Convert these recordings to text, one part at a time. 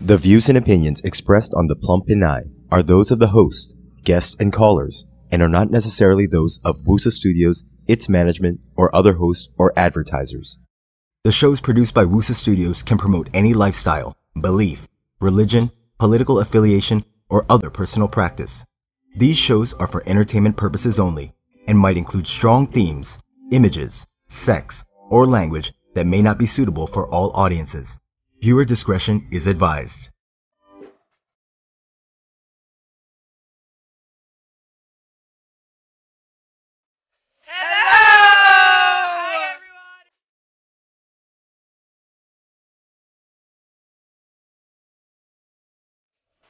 The views and opinions expressed on the Plum Pinay are those of the host, guests, and callers, and are not necessarily those of Wusa Studios, its management, or other hosts or advertisers. The shows produced by Wusa Studios can promote any lifestyle, belief, religion, political affiliation, or other personal practice. These shows are for entertainment purposes only and might include strong themes, images, sex, or language that may not be suitable for all audiences. Viewer discretion is advised.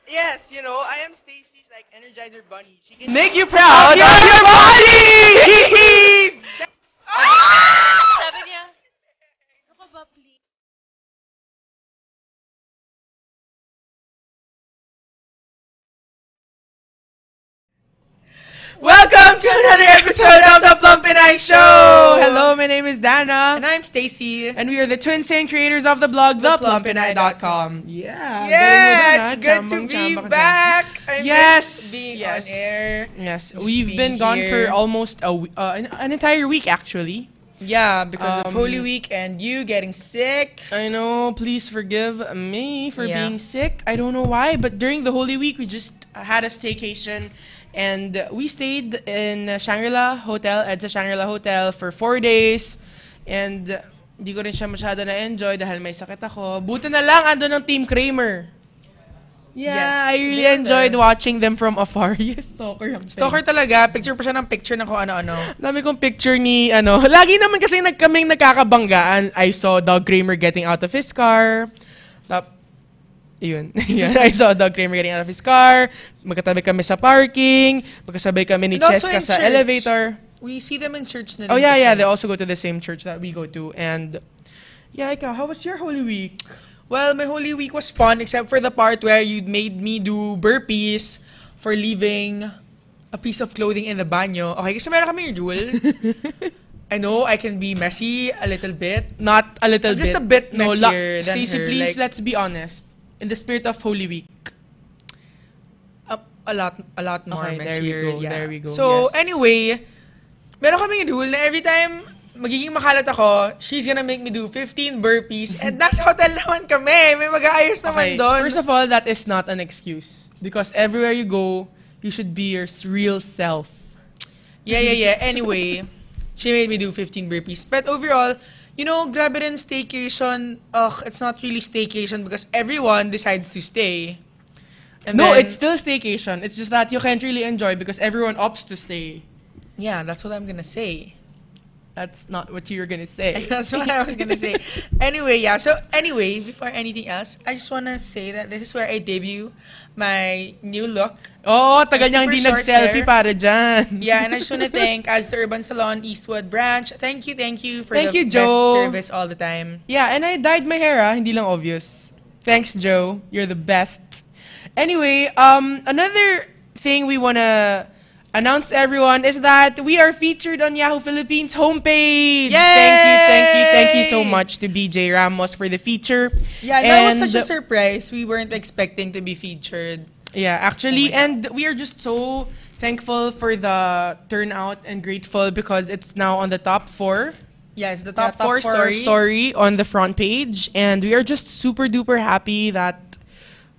Yes, I am Stacy's Energizer Bunny. She can make you proud of your body! Sabi niya, ano ka ba, please? Welcome to another episode of the Plum Pinay Show! Hello, my name is Dana. And I'm Stacy. And we are the twin same creators of the blog, theplumpinay.com. Yeah, it's good to be back. I miss being on air. Yes, Just we've been being gone here. for almost an entire week, actually. Yeah, because of Um, Holy Week and you getting sick. I know, please forgive me for Yeah. being sick. I don't know why, but during the Holy Week, we just had a staycation. And we stayed in Shangri-La Hotel, EDSA Shangri-La Hotel for 4 days. And di ko rin siya masyado na-enjoy dahil may sakit ako. Buti na lang, ando ng Team Kramer. Yeah, Yes, I really they're enjoyed there. watching them from afar. Yes, stalker. Stalker talaga. Picture pa siya ng picture ng kung ano-ano. Dami kong picture ni, lagi naman kasi kaming nagkakabanggaan. I saw Doug Kramer getting out of his car. Yun. Yun. I saw Doug Kramer getting out of his car. Magkatabi kami sa parking. Magkasabay kami ni And also Cheska in sa church. elevator. We see them in church na Oh, rin yeah, kasi. yeah. They also go to the same church that we go to. And, yeah, ikaw, how was your Holy Week? Well, my Holy Week was fun except for the part where you made me do burpees for leaving a piece of clothing in the banyo. Okay, kasi meron kami rule. I know I can be messy a little bit. Not a little bit. Just a bit No, messier than Stacey, her, please, like- let's be honest. In the spirit of Holy Week. A lot more Okay, there we messier. go, Yeah. there we go, So, yes. anyway, meron kaming rule na every time magiging makalat ako, she's gonna make me do 15 burpees. And nasa hotel naman kami. May mag-aayos naman doon. First of all, that is not an excuse. Because everywhere you go, you should be your real self. Yeah. Anyway, she made me do 15 burpees. But overall, grabe rin staycation. It's not really staycation because everyone decides to stay. And No, then- it's still staycation. It's just that you can't really enjoy because everyone opts to stay. Yeah, that's what I'm gonna say. That's not what you were gonna say. That's what I was gonna say. Anyway, before anything else, I just wanna say that this is where I debut my new look. Oh, tagal Super niyang hindi short nag-selfie hair. para dyan. Yeah, and I just wanna thank as the Urban Salon Eastwood branch. Thank you for Thank the you, best Joe. service all the time. Yeah, and I dyed my hair, hindi lang obvious. Thanks, Joe. You're the best. Anyway, another thing we wanna announce to everyone is that we are featured on Yahoo Philippines homepage. Yay! Thank you so much to BJ Ramos for the feature. Yeah, that was And- such a surprise. We weren't expecting to be featured. Yeah, actually, Oh my God. and we are just so thankful for the turnout and grateful because it's now on the top 4. Yeah, it's the Yeah, top, four story on the front page, and we are just super duper happy that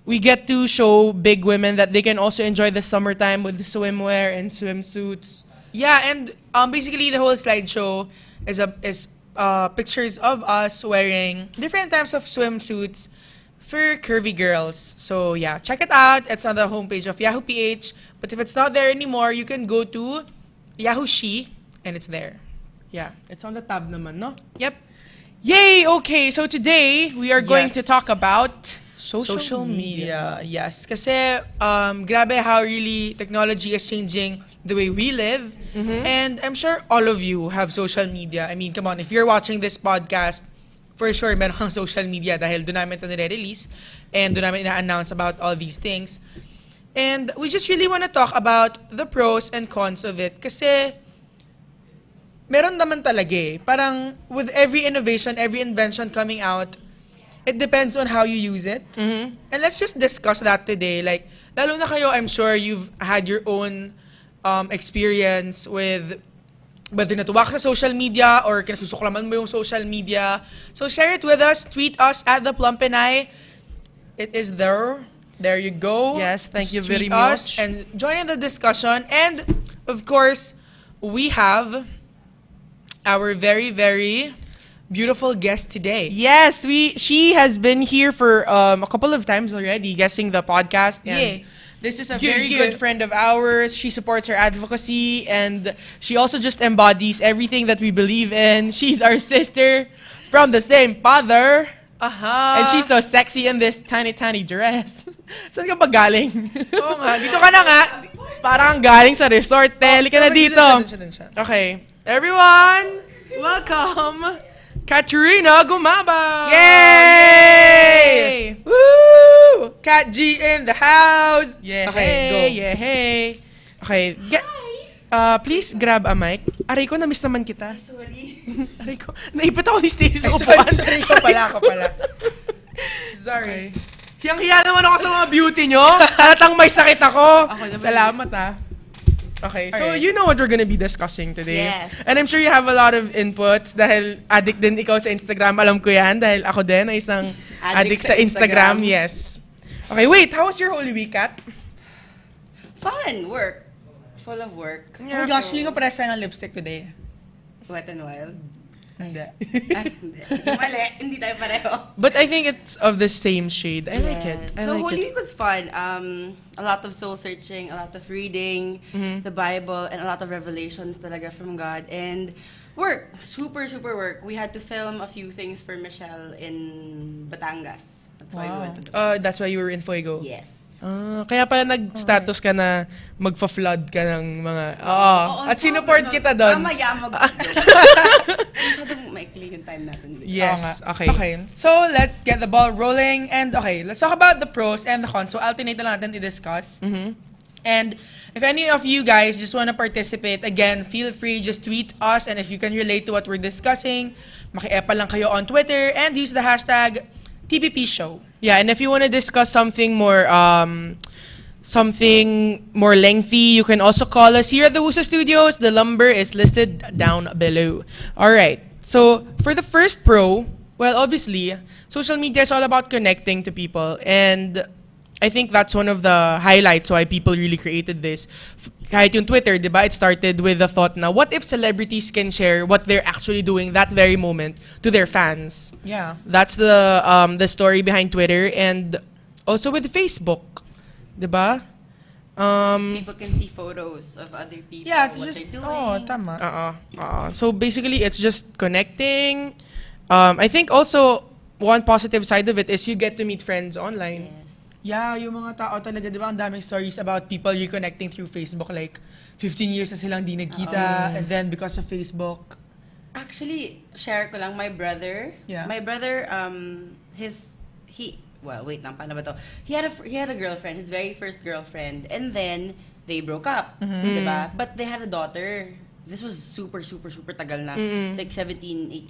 we get to show big women that they can also enjoy the summertime with swimwear and swimsuits. Yeah, and basically the whole slideshow is pictures of us wearing different types of swimsuits for curvy girls. So yeah, check it out. It's on the homepage of Yahoo PH. But if it's not there anymore, you can go to Yahoo She, and it's there. Yeah, it's on the tab naman, no? Yep. Yay! Okay, so today we are going Yes. to talk about Social media. Yes. Kasi grabe how really technology is changing the way we live. And I'm sure all of you have social media. I mean, come on, if you're watching this podcast, for sure meron kang social media dahil doon namin ito nire-release and doon namin ina-announce about all these things. And we just really want to talk about the pros and cons of it kasi meron naman talaga eh. Parang with every innovation, every invention coming out, it depends on how you use it. And let's just discuss that today. Like, lalo na kayo, I'm sure you've had your own experience with whether natuwa ka sa social media or kinasusuklaman mo yung social media. So share it with us. Tweet us at The Plum Pinay. It is there. There you go. Yes, thank you Just very tweet us much. and join in the discussion. And, of course, we have our very, very beautiful guest today. Yes, she has been here for a couple of times already, guesting the podcast. And this is a very good friend of ours. She supports our advocacy, and she also just embodies everything that we believe in. She's our sister from the same father. And she's so sexy in this tiny, tiny dress. Saan ka ba galing? Oo nga, dito ka na nga. Parang galing sa resort. Halika na dito. Dun siya. Okay. Everyone, welcome Katrina Gumaba! Yay! Woo! Kat G in the house! Yeah, Okay, hey, go. yeah, hey. Okay, please grab a mic. Aray ko, na-miss naman kita. Sorry. Aray ko, naipit ako ni Stacey sa Ay, upuan. sorry ko pala. Sorry. Hiyang-hiya naman ako sa mga beauty nyo. Halatang may sakit ako. naman. Salamat Okay, so Alright. you know what we're gonna be discussing today. Yes. And I'm sure you have a lot of inputs dahil addict din ikaw sa Instagram. Alam ko yan dahil ako din ay isang addict sa Instagram. Yes. Okay, wait. How was your Holy Week, Kat? Fun. Work. Full of work. Oh my gosh, feeling ko parehas tayo ng lipstick today. Wet and Wild. Hindi. Hindi. Mali. Hindi tayo pareho. But I think it's of the same shade. I like it. I The like Holy it. Week was fun. A lot of soul searching, a lot of reading the Bible, and a lot of revelations talaga from God. And work. Super, super work. We had to film a few things for Michelle in Batangas. That's why we went to the That's why you were in Fuego. Yes. Kaya pala nag-status ka na magpa-flood ka ng mga... At sinuport kita doon. Mamaya masyadong maikli yung time natin. Yes. Oo nga. Okay. So, let's get the ball rolling. And, okay, let's talk about the pros and the cons. So, alternate na lang natin i-discuss. And if any of you guys just want to participate, again, feel free, just tweet us. And if you can relate to what we're discussing, maki-epa lang kayo on Twitter and use the hashtag TPP Show. Yeah, and if you want to discuss something more lengthy, you can also call us here at the WUSA Studios. The number is listed down below. All right. So for the first pro, well, obviously, social media is all about connecting to people, and I think that's one of the highlights why people really created this. Kahit yung Twitter, di ba? It started with the thought na, what if celebrities can share what they're actually doing that very moment to their fans? Yeah. That's the story behind Twitter, and also with Facebook, diba? People can see photos of other people, Yeah, it's what just, they're doing. tama. So basically, it's just connecting. I think also one positive side of it is you get to meet friends online. Yes. Yeah, yung mga tao talaga, di ba, ang daming stories about people reconnecting through Facebook. Like, 15 years na silang di nagkita, and then because of Facebook. Actually, share ko lang, my brother, wait lang, paano ba to? He had a girlfriend, his very first girlfriend, and then they broke up, diba? But they had a daughter. This was super, super, super tagal na. Like 17,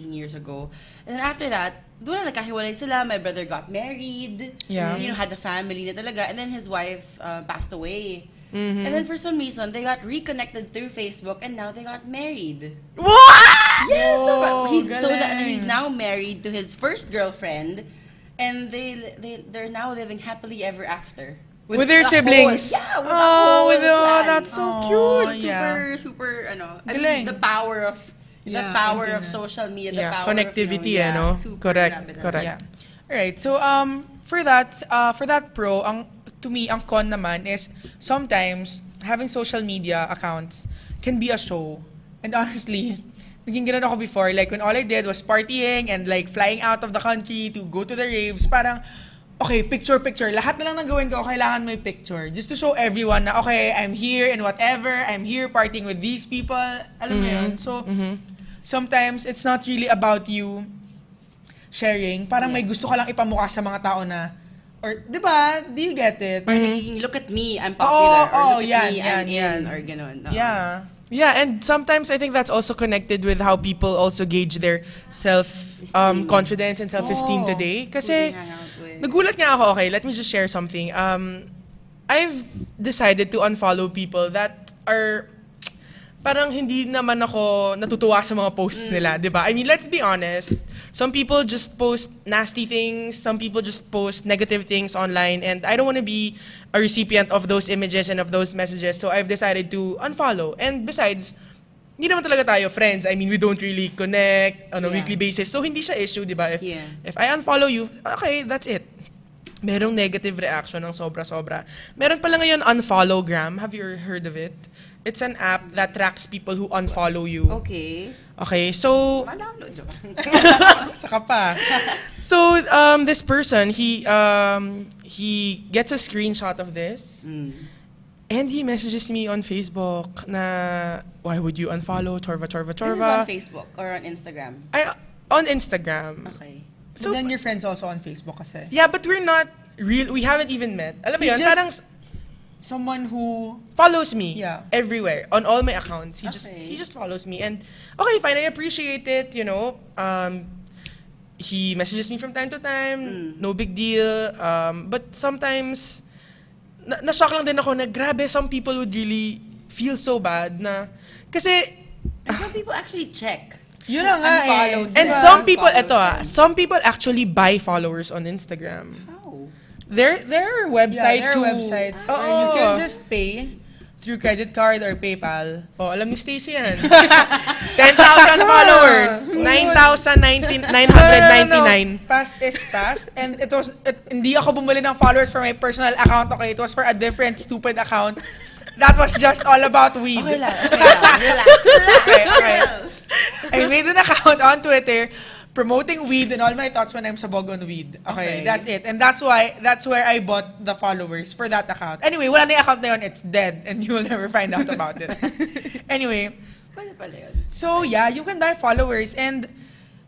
18 years ago. And then after that, doon na nagkahiwalay sila. My brother got married. Yeah. You know, had a family na talaga. And then his wife passed away. And then for some reason, they got reconnected through Facebook, and now they got married. What? Yes! Oh, He's now married to his first girlfriend, and they're now living happily ever after. With their the siblings. Whole, yeah, with the whole clan. That's so Oh, cute. yeah. Super, I Galing. mean, the power of Yeah, of internet. social media, the Yeah, power connectivity, of, ano? super Correct, grabe na. correct. Yeah. Alright, so for that pro, to me, ang con naman is sometimes having social media accounts can be a show. And honestly, naging ganun ako before. Like, when all I did was partying and like flying out of the country to go to the raves, parang, okay, picture. Lahat na lang ng gawin ko, kailangan may picture. Just to show everyone na, okay, I'm here and whatever. I'm here partying with these people. Alam mo yun? So, sometimes, it's not really about you sharing. Parang may gusto ka lang ipamukha sa mga tao na, Or, di ba? Do you get it? Or nagiging, look at me, I'm popular. Or look at me, I'm in. Or ganun. No. Yeah. Yeah, and sometimes I think that's also connected with how people also gauge their confidence and self-esteem today. Who Kasi they hang out with. nagulat nga ako, okay, let me just share something. I've decided to unfollow people that are parang hindi naman ako natutuwa sa mga posts nila, di ba? I mean, let's be honest. Some people just post nasty things. Some people just post negative things online. And I don't want to be a recipient of those images and of those messages. So I've decided to unfollow. And besides, hindi naman talaga tayo friends. I mean, we don't really connect on a weekly basis. So hindi siya issue, di ba? If I unfollow you, okay, that's it. Merong negative reaction ng sobra-sobra. Meron pala ngayon Unfollowgram. Have you heard of it? It's an app that tracks people who unfollow you. Okay. Okay, so Ma-download joke. saka pa. So this person, he gets a screenshot of this, and he messages me on Facebook na why would you unfollow Chorva Chorva This is Chorva? on Facebook or on Instagram. On Instagram. Okay. So, then your friends also on Facebook kasi. Yeah, but we're not real. We haven't even met. Alam mo He's yun, just parang someone who follows me everywhere on all my accounts. He just follows me, and okay, fine. I appreciate it. You know, he messages me from time to time. No big deal. But sometimes na-shock lang din ako na grabe. Some people would really feel so bad na kasi And some people actually check. yun na nga Unfollow eh. sila. and Yeah. some people Unfollows them. some people actually buy followers on Instagram. How? There are websites there are who- websites Oo. where you can just pay through credit card or PayPal. Oh, alam ni Stacey yan. 10,000 followers. 9,999. Past is past. And hindi ako bumili ng followers for my personal account, okay? It was for a different stupid account. That was just all about weed. Okay lang. Relax. Okay. I made an account on Twitter promoting weed and all my thoughts when I'm sabog on weed. Okay, that's it. And that's where I bought the followers for that account. Anyway, wala na yung account na yun. It's dead and you will never find out about it. Anyway, Pwede pala yun. so yeah, you can buy followers and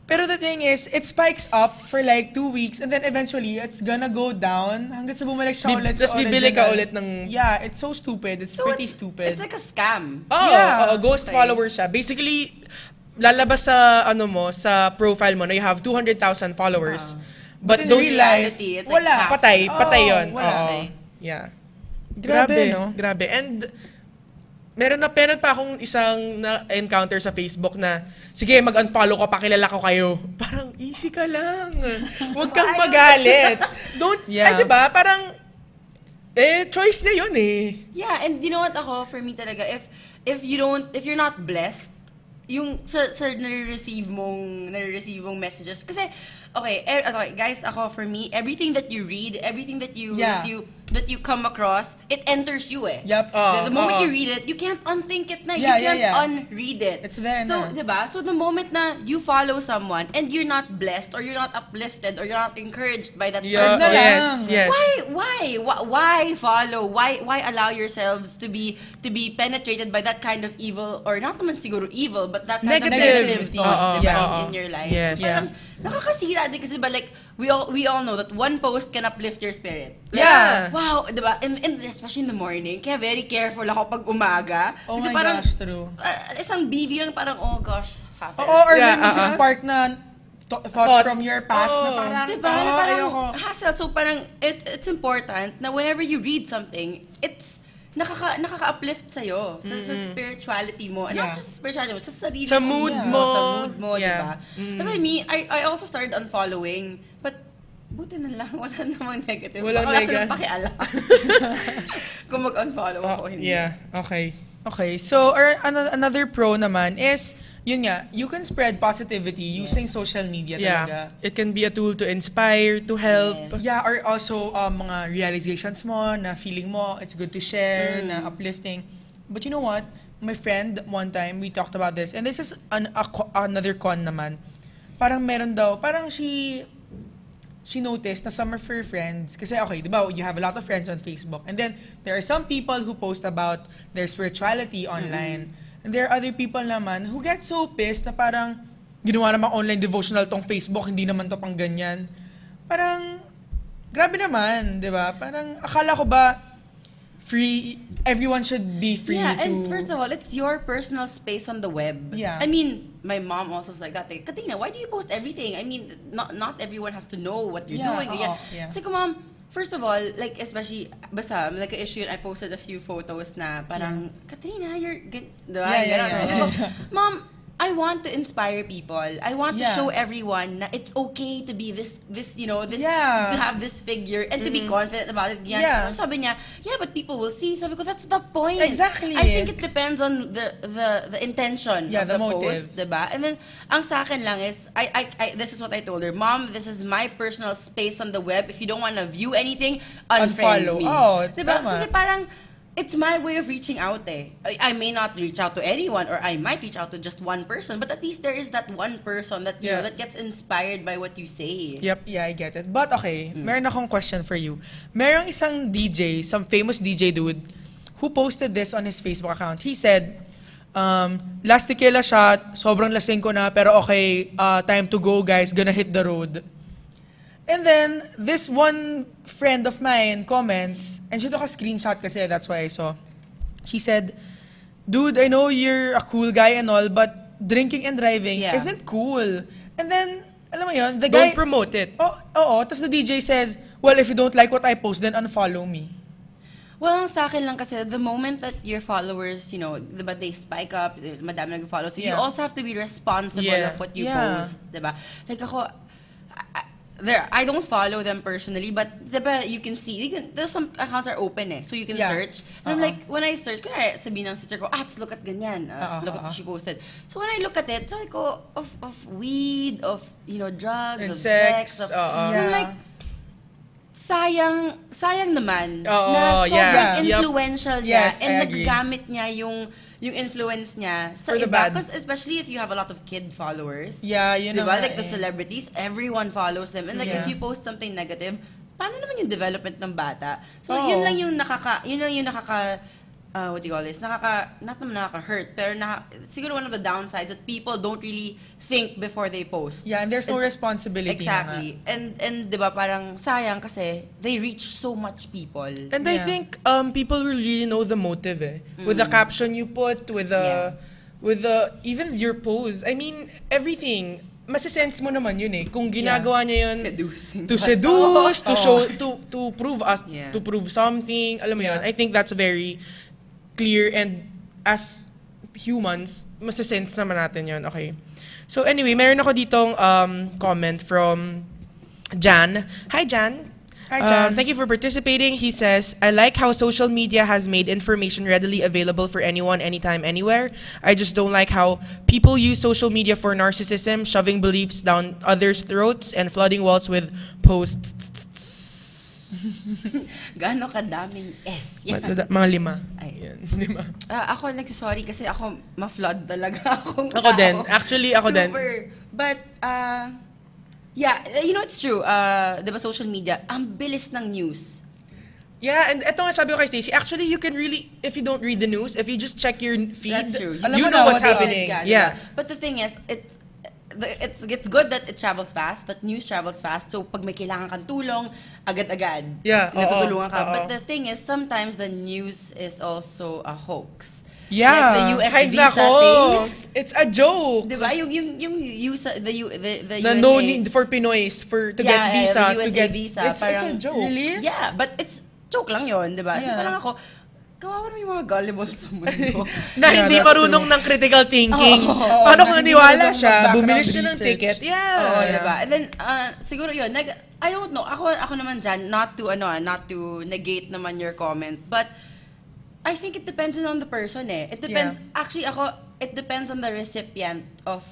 pero the thing is, it spikes up for like 2 weeks and then eventually it's gonna go down hanggang sa bumalik siya ulit sa Tapos bibili ka original. ulit ng... Yeah, it's so stupid. It's pretty stupid. It's like a scam. Oh, Yeah. ghost Okay. follower siya. Basically, lalabas sa sa profile mo na you have 200,000 followers. But in those real life, Reality, it's like wala. half. patay yun. wala. Oo. Okay. Yeah. Grabe, no? Grabe. And meron pa akong isang na-encounter sa Facebook na, sige, mag-unfollow ka, pakilala ko kayo. Parang, easy ka lang. Huwag kang magalit. Don't, Yeah. ay, diba? Parang, choice niya yun eh. Yeah, and you know what ako, for me talaga, if you're not blessed, yung sa nare-receive mong messages. Kasi, okay, guys, ako, for me, everything that you read, everything that you that you come across, it enters you eh. Yup. The moment you read it, you can't unthink it na. Yeah, you can't yeah. unread it. It's there so, na. diba? So, the moment na you follow someone and you're not blessed or you're not uplifted or you're not encouraged by that Yeah, person, yes. why follow? Why allow yourselves to be penetrated by that kind of evil, or not naman siguro evil, but that kind of Negative. negative thought, Oo, diba, oo. in your life. Yes. So, parang nakakasira din kasi diba, like we all know that one post can uplift your spirit. Like, Yeah. Wow, diba? And especially in the morning, kaya very careful ako pag umaga. Oh Kasi my parang, gosh, true. Isang BV lang parang, oh gosh, hassle. Oo, or Yeah, may spark na thoughts from your past na Oo. parang, Diba? Na parang ayoko. hassle. So parang it's important na whenever you read something, it's nakaka-uplift sa'yo sa spirituality mo. And not Yeah. just spirituality mo, sa sarili Sa mo. mood mismo, mo. Sa mood mo, Yeah. diba? Kasi me, I also started unfollowing, but buti na lang, wala namang negative. Walang Baka kasi nega. nang pakialam. Kung mag-unfollow ako, hindi. Yeah, okay. Okay, so another pro naman is, yun nga, you can spread positivity using social media talaga. Yeah. It can be a tool to inspire, to help. Yes. Yeah, or also mga realizations mo na feeling mo it's good to share, na uplifting. But you know what? My friend, one time, we talked about this, and this is another con naman. Parang meron daw, parang she noticed na some of her friends, kasi okay, di ba, you have a lot of friends on Facebook, and then there are some people who post about their spirituality online, and there are other people naman who get so pissed na parang, ginawa namang online devotional tong Facebook, hindi naman to pang ganyan. Parang, grabe naman, di ba? Parang, akala ko ba, everyone should be free Yeah, to... and first of all, it's your personal space on the web. Yeah. I mean, my mom also is like that. Like, Katrina, why do you post everything? I mean, not everyone has to know what you're doing. Yeah. So, mom, first of all, like, especially, basta, like, an issue, I posted a few photos na parang, Katrina, you're good. Yeah. Mom, I want to inspire people. I want to Yeah. show everyone na it's okay to be this, you know, this, Yeah. to have this figure and to be confident about it. Yan. Yeah. So sabi niya, yeah, but people will see. Sabi ko, that's the point. Exactly. I think it depends on the intention Yeah, of the the motive. post, diba? And then, ang sa akin lang is, this is what I told her, Mom, this is my personal space on the web. If you don't want to view anything, unfriend Unfollow. me. Oh, diba? tama. Kasi parang, it's my way of reaching out eh. I may not reach out to anyone or I might reach out to just one person, but at least there is that one person that, you know, that gets inspired by what you say. Yep, yeah, I get it. But okay, meron akong question for you. Merong isang DJ, some famous DJ dude, who posted this on his Facebook account. He said, last tequila shot, sobrang lasing ko na, pero okay, time to go guys, gonna hit the road. And then, this one friend of mine comments, and she took a screenshot kasi, that's why I saw. She said, dude, I know you're a cool guy and all, but drinking and driving isn't cool. And then, alam mo yun, the guy... Don't promote it. Oo, tapos the DJ says, well, if you don't like what I post, then unfollow me. Well, ang sa akin lang kasi, the moment that your followers, you know, diba, they spike up, madami nag-follow, so you also have to be responsible of what you post, diba? Like ako, I don't follow them personally, but diba, you can see, there's some accounts are open eh, so you can search. And I'm like, when I search, kaya sabihin ng sister ko, let's look at ganyan, look at what she posted. So when I look at it, sabi ko, of weed, of, you know, drugs, And of sex, of, I'm like, sayang naman na sobrang influential niya and naggamit niya yung influence niya sa iba. Because especially if you have a lot of kid followers. Yeah, yun diba? Like the celebrities, everyone follows them. And like if you post something negative, paano naman yung development ng bata? So yun lang yung what do you call this? Not naman nakaka-hurt, pero siguro one of the downsides that people don't really think before they post. Yeah, and there's no responsibility. Exactly. And diba parang sayang kasi they reach so much people. And I think people will really know the motive eh. With the caption you put, with the even your pose. I mean, everything. Masisense mo naman yun eh. Kung ginagawa niya yun Seducing. to seduce, to show, to prove us, to prove something. Alam mo yun. I think that's very clear, and as humans, masisense naman natin yun. Okay. So anyway, meron ako ditong comment from Jan. Hi, Jan. Hi, Jan. Thank you for participating. He says, I like how social media has made information readily available for anyone, anytime, anywhere. I just don't like how people use social media for narcissism, shoving beliefs down others' throats, and flooding walls with posts. Gaano kadaming S? Yan. Mga 5. Ay. Yan, 5. Ako nagsasorry kasi ako ma-flood talaga akong Ako tao. din. Actually, ako din. Super. But, yeah, you know, it's true. Diba social media, ang bilis ng news. Yeah, and eto nga sabi ko kay Stacey, actually, you can really, if you don't read the news, if you just check your feed, That's true. you know what's happening. Yeah. But the thing is, it's good that it travels fast, that news travels fast. So pag may kailangan kang tulong, agad-agad. Yeah, natutulungan ka. oo. But the thing is, sometimes the news is also a hoax. Yeah. Like the US Ay, visa nako. thing. It's a joke. Diba? Yung USA, the Na USA. no need for Pinoys to get visa. The USA to get, visa. It's a joke. Really? Yeah, but it's joke lang yun, diba? So Yeah. parang ako, kawawa naman yung mga gullible sa mundo. Na hindi that's marunong ng critical thinking. Paano kung naniwala siya? Bumili siya ng research. ticket. Yeah. Oo, diba? And then, siguro yun, I don't know, ako naman dyan, not to negate naman your comment, but I think it depends on the person eh. It depends, actually it depends on the recipient of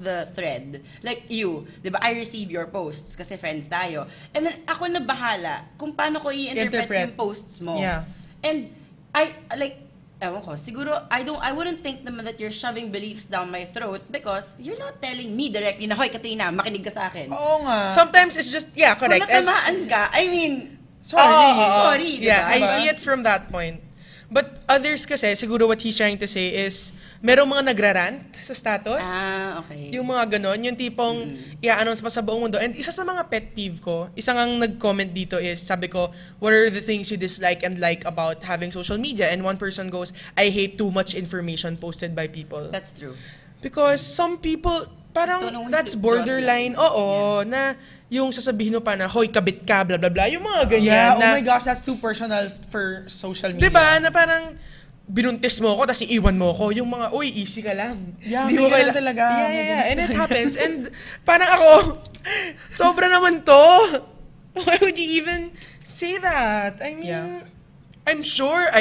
the thread. Like you, di ba? I receive your posts kasi friends tayo. And then ako na bahala kung paano ko i-interpret yung posts mo. Yeah. And ewan ko, siguro, I wouldn't think naman that you're shoving beliefs down my throat because you're not telling me directly na, hoy Katrina, makinig ka sa akin. Oo nga. Sometimes it's just, yeah, correct. Kung natamaan ka, I mean, Sorry. sorry, Yeah, diba? I see it from that point. But others kasi, siguro what he's trying to say is, merong mga nagrarant sa status. Okay. Yung mga ganon, yung tipong i-announce pa sa buong mundo. And isa sa mga pet peeve ko, isang ang nag-comment dito is, sabi ko, what are the things you dislike and like about having social media? And one person goes, I hate too much information posted by people. That's true. Because some people, parang Don't know when that's to draw the borderline. line. Oo, na yung sasabihin mo pa na, hoy, kabit ka, blah, blah, blah. Yung mga ganyan. Yeah, oh na, my gosh, that's too personal for social media. diba, na parang, binuntis mo ako, tapos iiwan mo ako. Yung mga, uy, easy ka lang. Yeah, Di may mo ganun talaga. Yeah, May yeah, ganun And it talaga. happens. And parang ako, sobra naman to. Why would you even say that? I mean, Yeah. I'm sure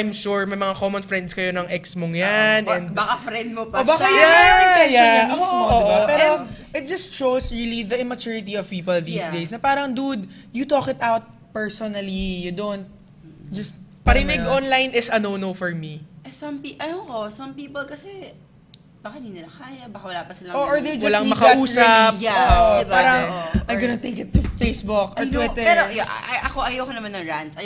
may mga common friends kayo ng ex mong yan. and Baka friend mo pa O baka siya. yun yung intention niya yeah. mismo, Oo, diba? oo. Pero And- it just shows really the immaturity of people these Yeah. days. Na parang, dude, you talk it out personally. You don't just... Parinig Ano yun? online is a no-no for me. Some people kasi, baka hindi nila kaya, baka wala pa silang... Or they just Walang need makausap. that release. Yeah, Oo, diba? parang, Oo. I'm gonna take it to Facebook or I know, Twitter. Pero ako ayoko naman ng rants.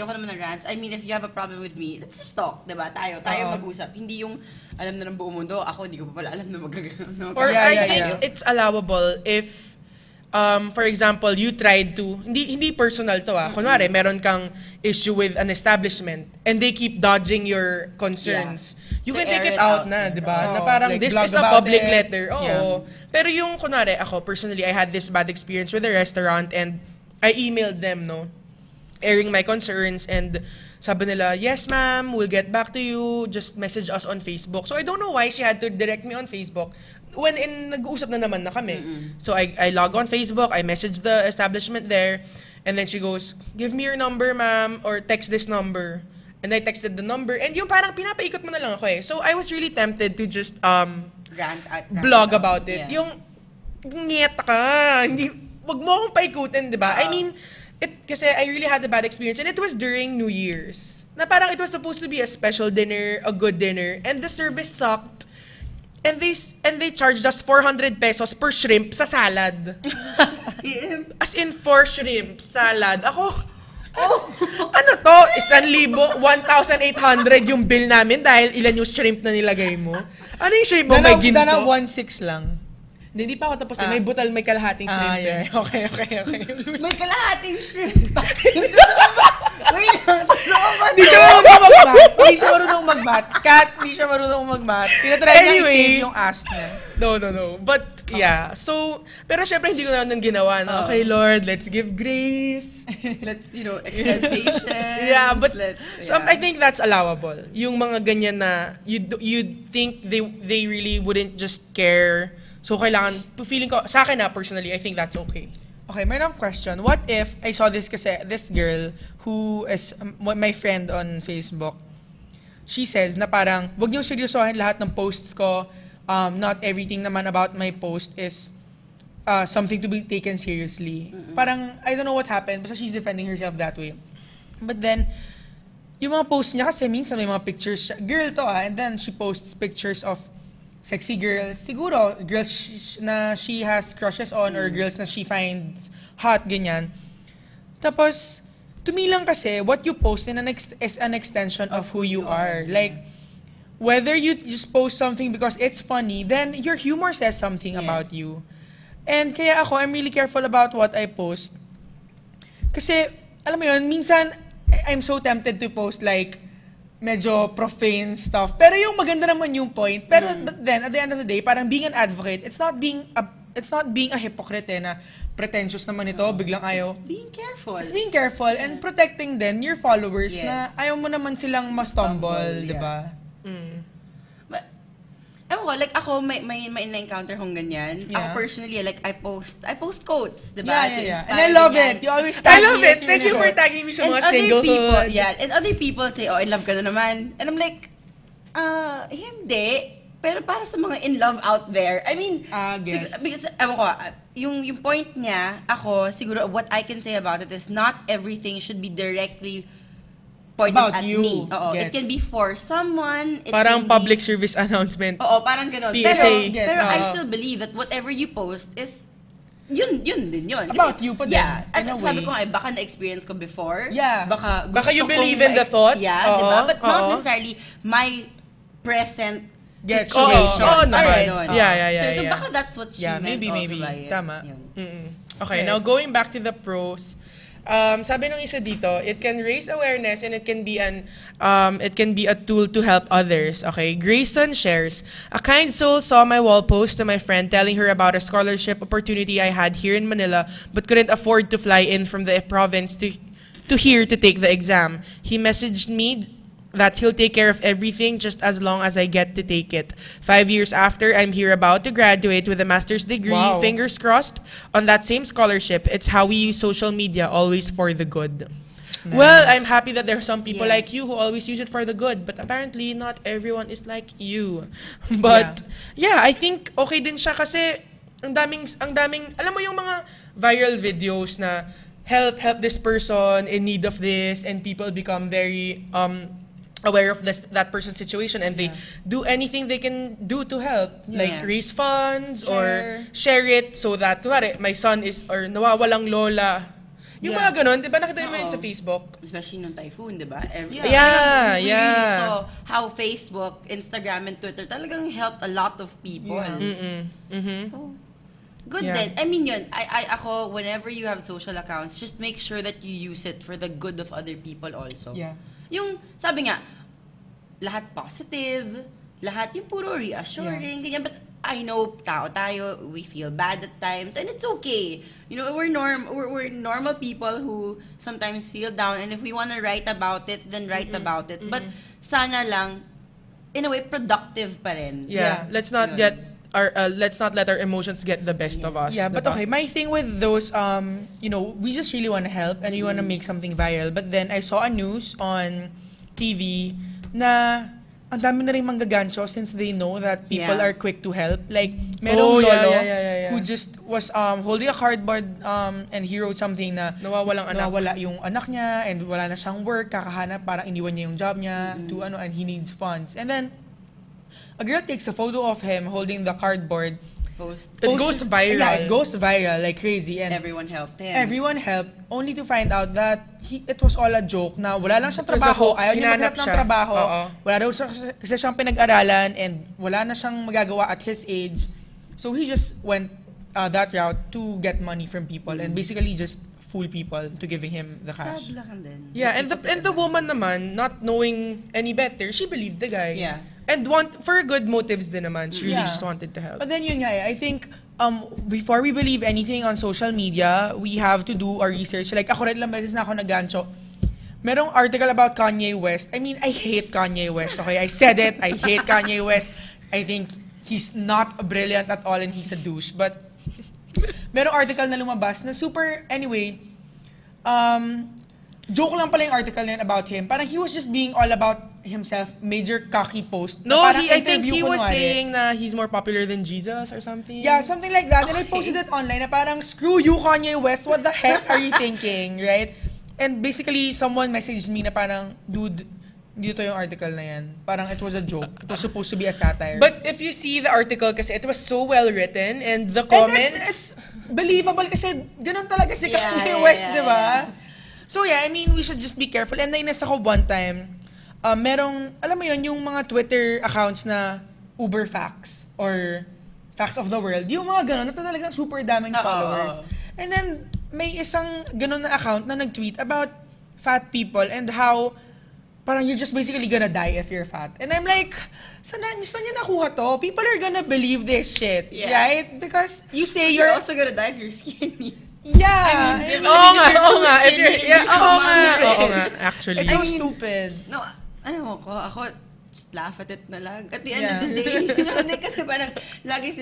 I mean, if you have a problem with me, let's just talk, diba? Tayo Oo. mag-usap. Hindi yung alam na ng buong mundo, ako hindi ko pa pala alam na magagano. Or Yeah, I yeah, think yeah. it's allowable if, for example, you tried to, hindi personal to kunwari, meron kang issue with an establishment and they keep dodging your concerns. You To can air take it it out out, na, yeah. di ba? Oo, Na parang, like this blog is a about public it. letter. Oo. Yeah. Pero yung, kunwari, ako, personally, I had this bad experience with a restaurant and I emailed them, no? Airing my concerns and sabi nila, yes ma'am, we'll get back to you, just message us on Facebook. So I don't know why she had to direct me on Facebook when nag-uusap na naman na kami. So I log on Facebook, I message the establishment there, and then she goes, give me your number ma'am, or text this number. And I texted the number, and yung parang pinapaikot mo na lang ako eh. So I was really tempted to just Rant blog about it. Yeah. Yung, ngeta ka. Hindi, wag mo akong paikutin, di ba? I mean, kasi I really had a bad experience and it was during New Year's. Na parang it was supposed to be a special dinner, a good dinner, and the service sucked. And they charged us 400 pesos per shrimp sa salad. As in 4 shrimp salad. Ako, ano to? 1,000, 1,800 yung bill namin dahil ilan yung shrimp na nilagay mo. Ano yung shrimp mo? May ginto? Dana 1.6 lang. Hindi pa ako tapos. May butal, may kalahating shrimp. Yeah. Okay. May kalahating shrimp. Wait lang, totoo ba? Hindi siya marunong mag-mat. Hindi siya marunong mag-mat. Kat, hindi siya marunong mag-mat. Tinatry niya Anyway. i-save yung ass niya. No. But, yeah. So, pero syempre hindi ko naman ginawa. No? Okay, Lord, let's give grace. Let's, extend patience. Yeah, but Let's, I think that's allowable. Yung mga ganyan na you think they really wouldn't just care. So, kailangan, feeling ko, sa akin personally, I think that's okay. Okay, may lang question. What if, I saw this kasi, this girl who is my friend on Facebook, she says na parang, wag niyong seryosohin lahat ng posts ko. Not everything naman about my post is something to be taken seriously. Parang, I don't know what happened, basta she's defending herself that way. But then, yung mga posts niya kasi minsan may mga pictures siya. Girl to and then she posts pictures of sexy girls. Siguro, girls na she has crushes on or girls na she finds hot, ganyan. Tapos, to me lang kasi, what you post is an extension of who you are. Like, whether you just post something because it's funny, then your humor says something about you. And kaya ako, I'm really careful about what I post. Kasi, alam mo yun, minsan, I'm so tempted to post like, medyo profane stuff. Pero yung maganda naman yung point. Pero but then, at the end of the day, parang being an advocate, it's not being a hypocrite na pretentious naman ito, biglang ayaw. It's being careful. It's being careful and protecting then your followers Yes. na ayaw mo naman silang ma-stumble, Yeah. di ba? But, ewan ko, like ako, may na-encounter kong ganyan. Yeah. Ako personally, like, I post quotes, diba? Yeah, To yeah. inspire And I love ganyan. it. You always I tag love me it. in Thank you your- for tagging me sa And mga other people, singlehood. and other people say, oh, in love ka na naman. And I'm like, hindi. Pero para sa mga in love out there, I mean, Gets. because, ewan ko, yung point niya, ako, siguro, what I can say about it is not everything should be directly pointed About at you. me. Oo, it Gets. can be for someone. It Parang can public be, service announcement. Oo, parang ganun. PSA. Pero I Oo. still believe that whatever you post is yun din yun. About you pa din, Yeah. At in a sabi way. ko nga, baka na-experience ko before. Yeah. Baka you gusto believe kong in the thought. Yeah, Oo, di ba? But not oo. necessarily my present Get situation. Oo, Parang naman. ganun. Yeah, So yeah. baka that's what she Yeah, meant maybe. also by it. Tama. Yun. Okay, Okay. now going back to the pros. Sabi nung isa dito, it can raise awareness and it can be a tool to help others. Okay, Grayson shares, a kind soul saw my wall post to my friend telling her about a scholarship opportunity I had here in Manila but couldn't afford to fly in from the province to here to take the exam. He messaged me that he'll take care of everything just as long as I get to take it. 5 years after, I'm here about to graduate with a master's degree. Wow. Fingers crossed on that same scholarship. It's how we use social media, always for the good. Well, I'm happy that there are some people like Yes. you who always use it for the good, but apparently not everyone is like you. But yeah, I think okay din siya kasi ang daming, alam mo yung mga viral videos na help this person in need of this, and people become very aware of that person's situation, and they do anything they can do to help, like raise funds or share it so that kunwari, my son is or nawawalang lola. Yung mga ganun, di ba nakita mo yun sa Facebook? Especially nung typhoon, di ba? Yeah, We yeah. really saw how Facebook, Instagram, and Twitter talagang helped a lot of people. So, good Yeah. din. I mean yun, ako, whenever you have social accounts, just make sure that you use it for the good of other people also. Yeah. Yung, sabi nga, lahat positive, lahat yung puro reassuring, ganyan. But I know, tao tayo, we feel bad at times, and it's okay. You know, we're normal people who sometimes feel down, and if we want to write about it, then write about it. But sana lang, in a way, productive pa rin. Yeah, let's not let our emotions get the best of us. Yeah, but diba? okay, my thing with those, we just really want to help and we want to make something viral. But then I saw a news on TV na ang dami na rin manggagancho since they know that people are quick to help. Like, merong lolo who just was holding a cardboard and he wrote something na nawawala yung anak niya and wala na siyang work, kakahanap, parang iniwan niya yung job niya to and he needs funds. And then, a girl takes a photo of him holding the cardboard. It goes viral. Yeah, it goes viral like crazy. And Everyone helped him. everyone helped, only to find out that it was all a joke, na wala lang siyang It was a trabaho, hoax. ayaw niya Hinanap maghanap ng siya. trabaho, Oo. wala daw kasi siyang pinag-aralan, and wala na siyang magagawa at his age. So he just went that route to get money from people and basically just fool people to giving him the cash. Sad lang din. Yeah, and the woman naman, not knowing any better, she believed the guy. Yeah. And for good motives din naman. She really Yeah. just wanted to help. But then yun nga, I think before we believe anything on social media, we have to do our research. Like ako rin lang beses na ako naggancho. Merong article about Kanye West. I mean, I hate Kanye West. Okay, I said it. I hate Kanye West. I think he's not brilliant at all and he's a douche. But merong article na lumabas na super, anyway, joke lang pala yung article na yun about him. Parang he was just being all about himself, major cocky post. No, Parang I think interview he was kunwari. saying na he's more popular than Jesus or something. Yeah, something like that. And I posted it online na parang, screw you, Kanye West. What the heck are you thinking, right? And basically, someone messaged me na parang, dude, dito yung article na yan. Parang it was a joke. It was supposed to be a satire. But if you see the article, kasi it was so well written, and the And comments... it's believable kasi ganun talaga si Yeah, Kanye yeah, West, yeah, di ba? yeah. So yeah, I mean, we should just be careful. And nainis ako one time, merong, alam mo yun, yung mga Twitter accounts na Uber Facts or Facts of the World, yung mga ganun, na talagang super daming followers. And then, may isang ganun na account na nag-tweet about fat people and how parang you're just basically gonna die if you're fat. And I'm like, saan niya nakuha to? People are gonna believe this shit, right? Because you say You're you're... also gonna die if you're skinny. Yeah! Oo nga. If you're, It's so oo nga, actually. It's so stupid. No, ayoko ko. Ako, just laugh at it na lang. At the end of the day, kasi parang lagi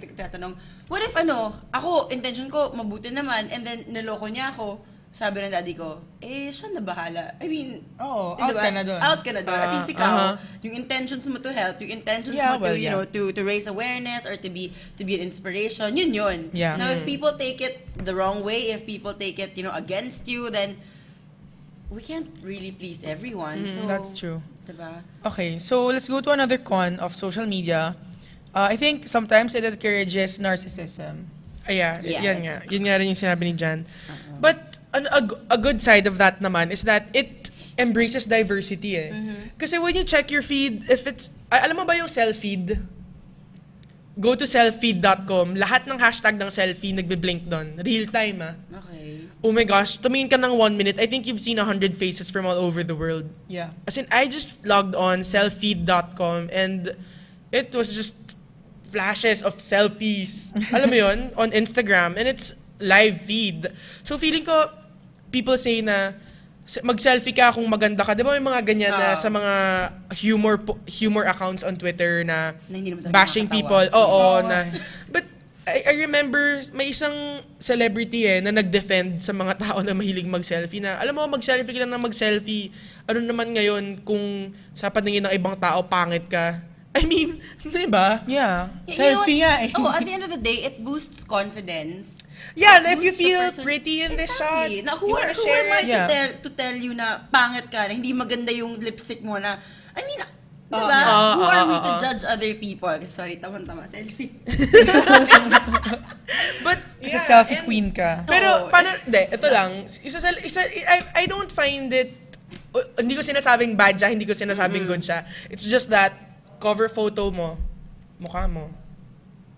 tinatanong, what if ako, intention ko, mabuti naman, and then niloko niya ako, sabi ng daddy ko, siya na bahala. I mean, Oo, diba? out ka na dun. Out ka na dun. At least ikaw, yung intentions mo to help, yung intentions mo to, to raise awareness or to be an inspiration, yun. Yeah. Now, if people take it the wrong way, if people take it, against you, then we can't really please everyone. So, That's true. Diba? Okay, so let's go to another con of social media. I think sometimes it encourages narcissism. Yeah, Yeah, yan it's- nga. Yun nga rin yung sinabi ni Jan. But a good side of that naman is that it embraces diversity eh. Kasi when you check your feed, if it's, alam mo ba yung self-feed? Go to selffeed.com. Lahat ng hashtag ng selfie nagbe-blink doon. Real time Okay. Oh my gosh, tumingin ka ng 1 minute, I think you've seen 100 faces from all over the world. Yeah. As in, I just logged on selffeed.com and it was just flashes of selfies. Alam mo yun? On Instagram. And it's live feed. So feeling ko, people say na mag-selfie ka kung maganda ka. Di ba may mga ganyan na sa mga humor accounts on Twitter na hindi naman talaga bashing nakakatawa. people. Oo, na. But I remember may isang celebrity na nag-defend sa mga tao na mahilig mag-selfie na, alam mo, mag-selfie ka lang na mag-selfie. Ano naman ngayon kung sa paningin ng ibang tao, pangit ka? I mean, di ba? Yeah. You know Selfie what? nga eh. Oh, at the end of the day, it boosts confidence. Yeah, and if you Boosts the feel person- pretty in this shot, Exactly. Na, you wanna who share am I it. Yeah. to tell you na pangit ka, na hindi maganda yung lipstick mo na, I mean, diba? Oo, Who are we oo, to oo. judge other people? Sorry, tama-tama, selfie. But, Kasi yeah, selfie and- queen ka. Pero, Oo. paano, ito lang, I don't find it, hindi ko sinasabing bad siya, hindi ko sinasabing good siya. It's just that, cover photo mo, mukha mo.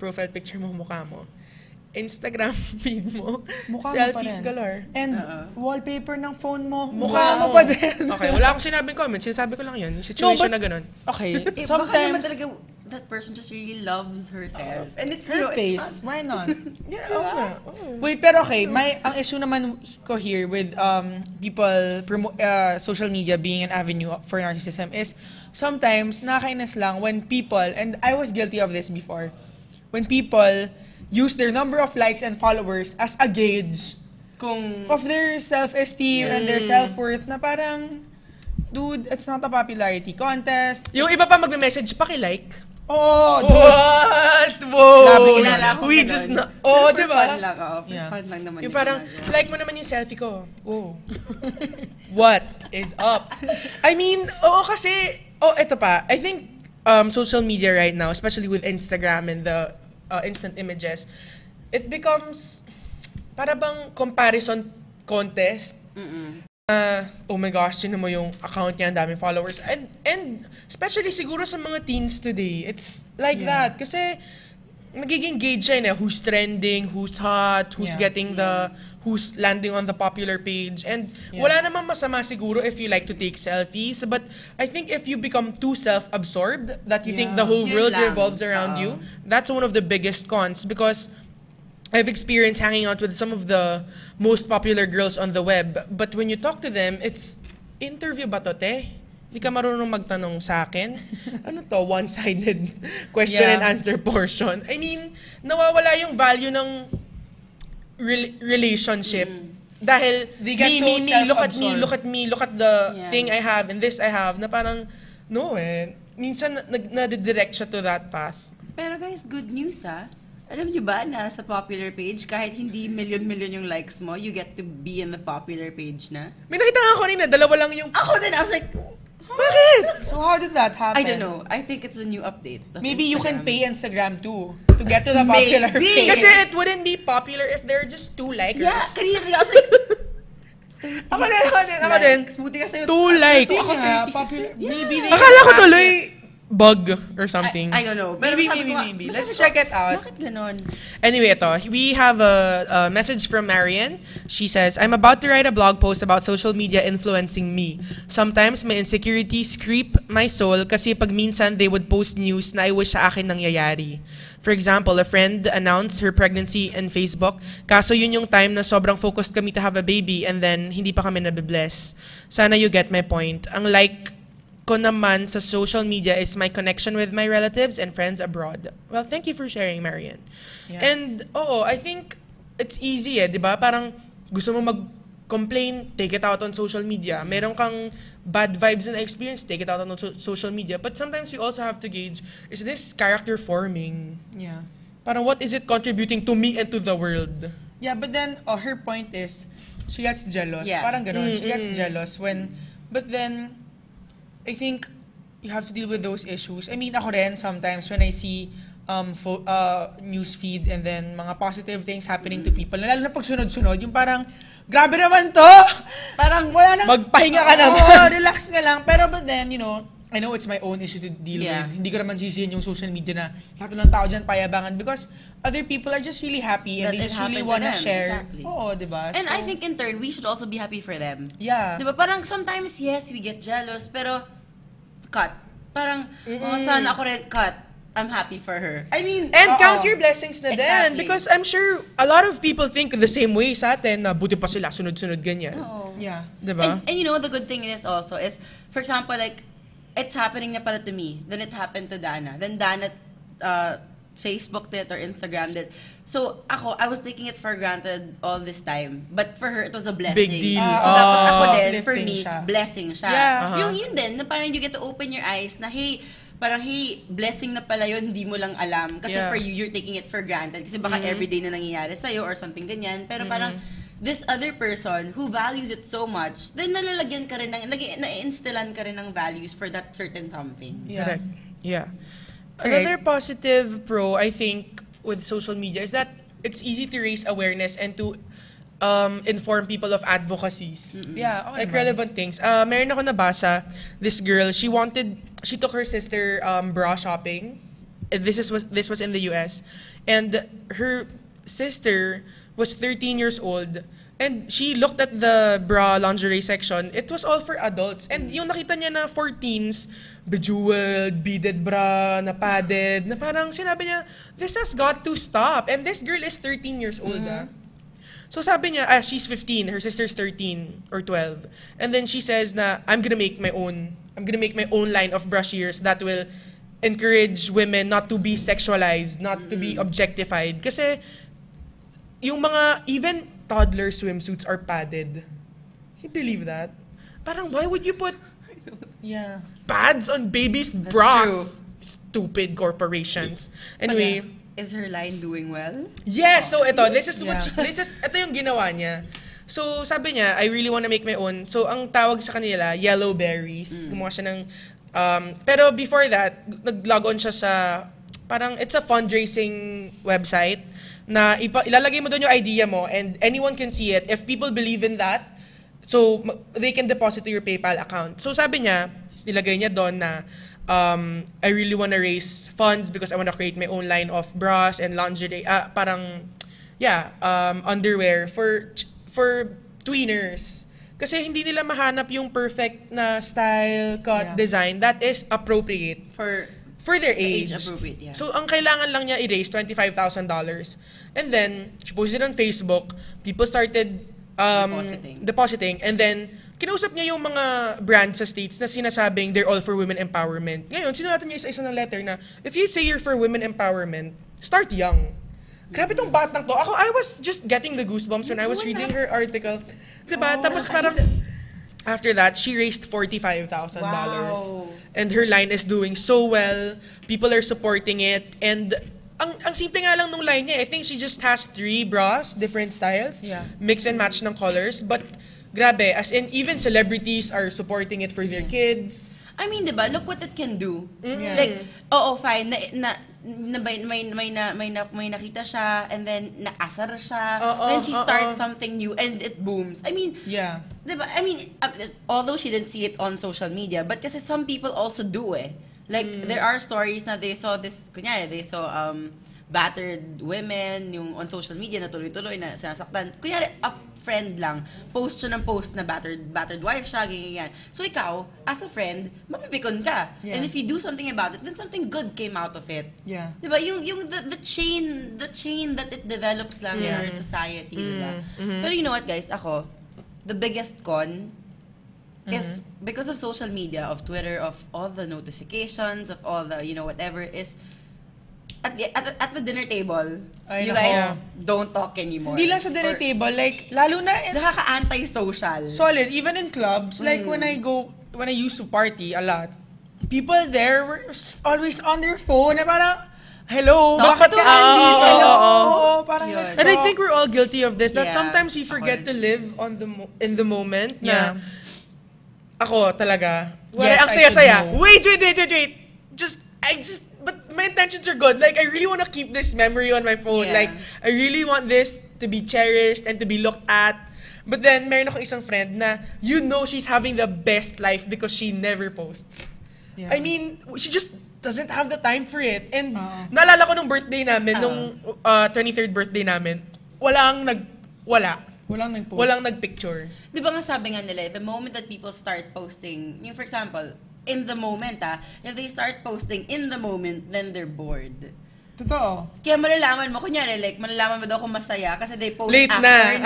Profile picture mo, mukha mo. Instagram feed mo, Mukha mo pa selfies rin. galore. And Oo. wallpaper ng phone mo, Mukha mukha mo pa din. Okay, wala akong sinabing comment, sinasabi ko lang yun. Yung situation na ganun. Okay, Baka naman sometimes talaga, that person just really loves herself. And it's her it's face, fun. why not? Yeah, oo nga. Oo. Wait, pero okay, ang issue naman ko here with people social media being an avenue for narcissism is sometimes nakakainis lang when people, and I was guilty of this before, when people use their number of likes and followers as a gauge Kung, of their self-esteem and their self-worth na parang, dude, it's not a popularity contest. Yung iba pa magme-message, paki-like. Oh, dude. What? Whoa! Grabe, kilala akong We ganun. just na... Pero Oh, for di fun ba? lang, for Yeah. fun lang naman Yung yung parang, ginagawa. like mo naman yung selfie ko. Oh. What is up? I mean, kasi, ito pa. I think social media right now, especially with Instagram and the instant images, it becomes para bang comparison contest. Oh my gosh, sino mo yung account niya, ang daming followers. And especially siguro sa mga teens today, it's like that. Kasi nagiging gauge siya who's trending, who's hot, who's who's landing on the popular page. And wala namang masama siguro if you like to take selfies. But I think if you become too self-absorbed, that you think the whole Yun world lang. revolves around you, that's one of the biggest cons. Because I've experienced hanging out with some of the most popular girls on the web. But when you talk to them, it's, interview ba to, te? Hindi ka marunong magtanong sa akin? Ano to? One-sided question and answer portion. I mean, nawawala yung value ng relationship. Dahil, They get me, so look at me, self-absorbed. look at me, look at the Yeah. thing I have and this I have, na parang, no minsan nadidirect siya to that path. Pero guys, good news Alam niyo ba na sa popular page, kahit hindi million-million yung likes mo, you get to be in the popular page na? May nakita nga ako kanina, dalawa lang yung... Ako din, I was like, Bakit? So how did that happen? I don't know. I think it's a new update. of Maybe you can Instagram. pay Instagram too to get to the popular Maybe. page. Kasi it wouldn't be popular if there are just 2 likers. Yeah, kanina I was like, Ako din. Buti ka sa'yo. 2 likes. Ako nga, popular. Maybe they Akala ko hack tuloy it. bug or something. I don't know. Pero Maybe, sabi ko nga- maybe. sabi Let's ko, check it out. Bakit ganon? Anyway, ito. We have a message from Marian. She says, I'm about to write a blog post about social media influencing me. Sometimes my insecurities creep my soul kasi pag minsan they would post news na I wish sa akin nangyayari. For example, a friend announced her pregnancy in Facebook. Kaso yun yung time na sobrang focused kami to have a baby and then hindi pa kami nabibless. Sana you get my point. Ang like ko naman sa social media is my connection with my relatives and friends abroad. Well, thank you for sharing, Marian. Yeah. And, I think it's easy di ba? Parang gusto mo mag-complain, take it out on social media. Meron kang bad vibes na experience, take it out on social media. But sometimes you also have to gauge, is this character forming? Yeah. Parang what is it contributing to me and to the world? Yeah, but then her point is she gets jealous. Yeah. Parang ganon. She gets jealous when, but then I think you have to deal with those issues. I mean, ako rin sometimes when I see news feed and then mga positive things happening to people. Lalo na pag sunod-sunod, yung parang, grabe naman to! Parang, Wala nang... Magpahinga ka naman. Oo, relax ka lang. Pero but then, you know, I know it's my own issue to deal Yeah. with. Hindi ko naman sisihin yung social media na lahat ng tao dyan payabangan because other people are just really happy and That they it just really happened to wanna them. share. Exactly. Oo, diba? And So, I think in turn, we should also be happy for them. yeah. Diba? Parang sometimes, yes, we get jealous, pero cut. Parang, oh, sana ako rin, cut. I'm happy for her. I mean, And Oo. count your blessings na din. Exactly. Because I'm sure a lot of people think the same way sa atin na buti pa sila sunod-sunod ganyan. oh. Yeah. Diba? And you know, the good thing is also is, for example, like, it's happening na pala to me. Then it happened to Dana. Then Dana Facebooked it or Instagrammed it. So, I was taking it for granted all this time. But for her, it was a blessing. Big deal. So, dapat ako din, Uplifting for me, siya. blessing siya. Yeah. Yung yun din, na parang you get to open your eyes na, hey, parang, hey, blessing na pala yun, hindi mo lang alam. Kasi Yeah. for you, you're taking it for granted. Kasi baka everyday na nangyayari sa'yo or something ganyan. Pero parang, this other person who values it so much, then nalalagyan ka rin ng, na-instillan ka rin ng values for that certain something. Yeah. Correct. Yeah. Alright. Another positive pro, I think, with social media is that it's easy to raise awareness and to inform people of advocacies. Yeah, okay Like naman. relevant things. Meron ako nabasa, this girl, she took her sister bra shopping. This was in the US. And her sister was 13 years old. And she looked at the bra lingerie section. It was all for adults. And yung nakita niya na 14s, bejeweled, beaded bra, na padded, na parang sinabi niya, this has got to stop. And this girl is 13 years old. So sabi niya, she's 15, her sister's 13 or 12. And then she says na, I'm gonna make my own line of bra shears that will encourage women not to be sexualized, not to be objectified. Kasi yung mga, even toddler swimsuits are padded. Can you believe that? Parang, why would you put Yeah. pads on babies' bras? true. Stupid corporations. Anyway, Is her line doing well? yes, so ito, ito yung ginawa niya. So, sabi niya, I really wanna make my own. So, ang tawag sa kanila, yellow berries. Gumawa siya ng, pero before that, nag-log on siya sa, parang, it's a fundraising website, na ilalagay mo doon yung idea mo, and anyone can see it. If people believe in that, so, they can deposit to your PayPal account. So, sabi niya, nilagay niya doon na, I really wanna raise funds because I wanna create my own line of bras and lingerie, underwear for tweeners. Kasi hindi nila mahanap yung perfect na style, cut, Yeah. design that is appropriate for their age. Age-appropriate, yeah. So, ang kailangan lang niya i-raise, $25,000. And then, she posted on Facebook, people started depositing. And then, kinausap niya yung mga brands sa States na sinasabing they're all for women empowerment. Ngayon, sinulatan niya isa-isa ng letter na, if you say you're for women empowerment, start young. Grabe tong batang to. I was just getting the goosebumps when I was reading her article. Diba? Tapos parang, after that, she raised $45,000. Wow. And her line is doing so well. People are supporting it. And ang simple nga lang nung line niya, I think she just has 3 bras, different styles. Yeah. Mix and match ng colors. But grabe, as in even celebrities are supporting it for their kids. I mean, diba, look what it can do. Yeah. Like, oo, fine, may nakita siya, and then naasar siya, then she starts something new, and it booms. I mean, Yeah. diba, I mean, although she didn't see it on social media, but kasi some people also do eh. Like, there are stories na they saw this, kunyari, they saw battered women, yung on social media na tuloy-tuloy na sinasaktan. Kunyari, a friend lang, post siya ng post na battered wife siya, ganyan. So ikaw, as a friend, mapipikon ka. Yeah. And if you do something about it, then something good came out of it. Yeah. Diba? Yung the chain that it develops lang in our society, diba? Pero you know what, guys? Ako, the biggest con is because of social media, of Twitter, of all the notifications, of all the, you know, whatever, is at the dinner table, Ay, you nako. guys don't talk anymore. Hindi lang sa dinner Or- table, like, lalo na Nakaka-anti-social. solid, even in clubs, like when I used to party a lot, people there were just always on their phone, na parang, hello, Talk bakit to ka me. andito? Oo, Parang Yun. let's talk. And I think we're all guilty of this, that Yeah, sometimes we ako forget to rin. live on in the moment Yeah. na, ako talaga, Yes, ang I saya-saya. should know. Wait. But my intentions are good. Like, I really want to keep this memory on my phone. Yeah. Like, I really want this to be cherished and to be looked at. But then, meron akong isang friend na, she's having the best life because she never posts. Yeah. I mean, she just doesn't have the time for it. And naalala ko nung birthday namin, nung 23rd birthday namin, walang nag-post. Walang nag-picture. Di ba nga sabi nga nila, the moment that people start posting, yung for example, in the moment if they start posting in the moment, then they're bored. Totoo. Kaya malalaman mo, kunyari, like, malalaman mo daw kung masaya kasi they post Late after na.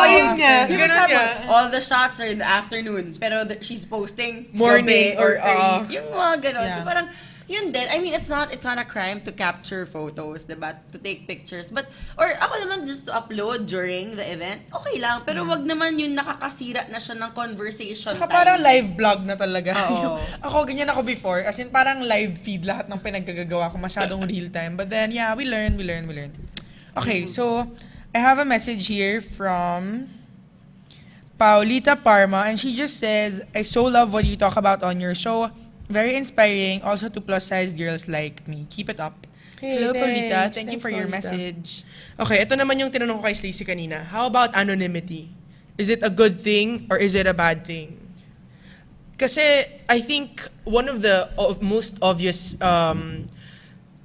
Yun nga. For Ganun example, nga. all the shots are in the afternoon, pero she's posting Morning gabi or, early. Yung mga ganon. Yeah. So parang, yun din. I mean, it's not a crime to capture photos, diba? To take pictures. But, or ako naman just to upload during the event, okay lang. Pero wag naman yung nakakasira na siya ng conversation Saka time. parang live vlog na talaga. Oo. Ako, ganyan ako before. As in, parang live feed lahat ng pinagkagagawa ko. Masyadong real time. But then, yeah, we learn. Okay, so, I have a message here from Paulita Parma. And she just says, I so love what you talk about on your show. Very inspiring, also to plus-size girls like me. Keep it up. Hey, Hello, thanks. Paulita. Thank you Thanks, for your Paulita. message. Okay, ito naman yung tinanong ko kay Stacey kanina. How about anonymity? Is it a good thing or is it a bad thing? Kasi I think one of the most obvious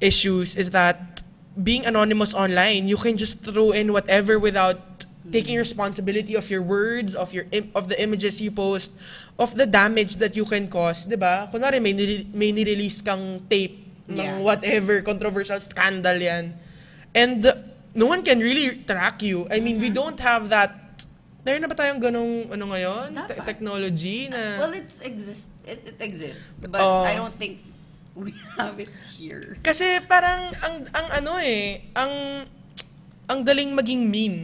issues is that being anonymous online, you can just throw in whatever without taking responsibility of your words, of the images you post, of the damage that you can cause, 'di ba? Kunwari may nirelease kang tape ng whatever controversial scandal 'yan. And no one can really track you. I mean, we don't have that. Meron na ba tayong ganong ngayon? Technology na Well, it exists, but I don't think we have it here. Kasi parang ang daling maging mean.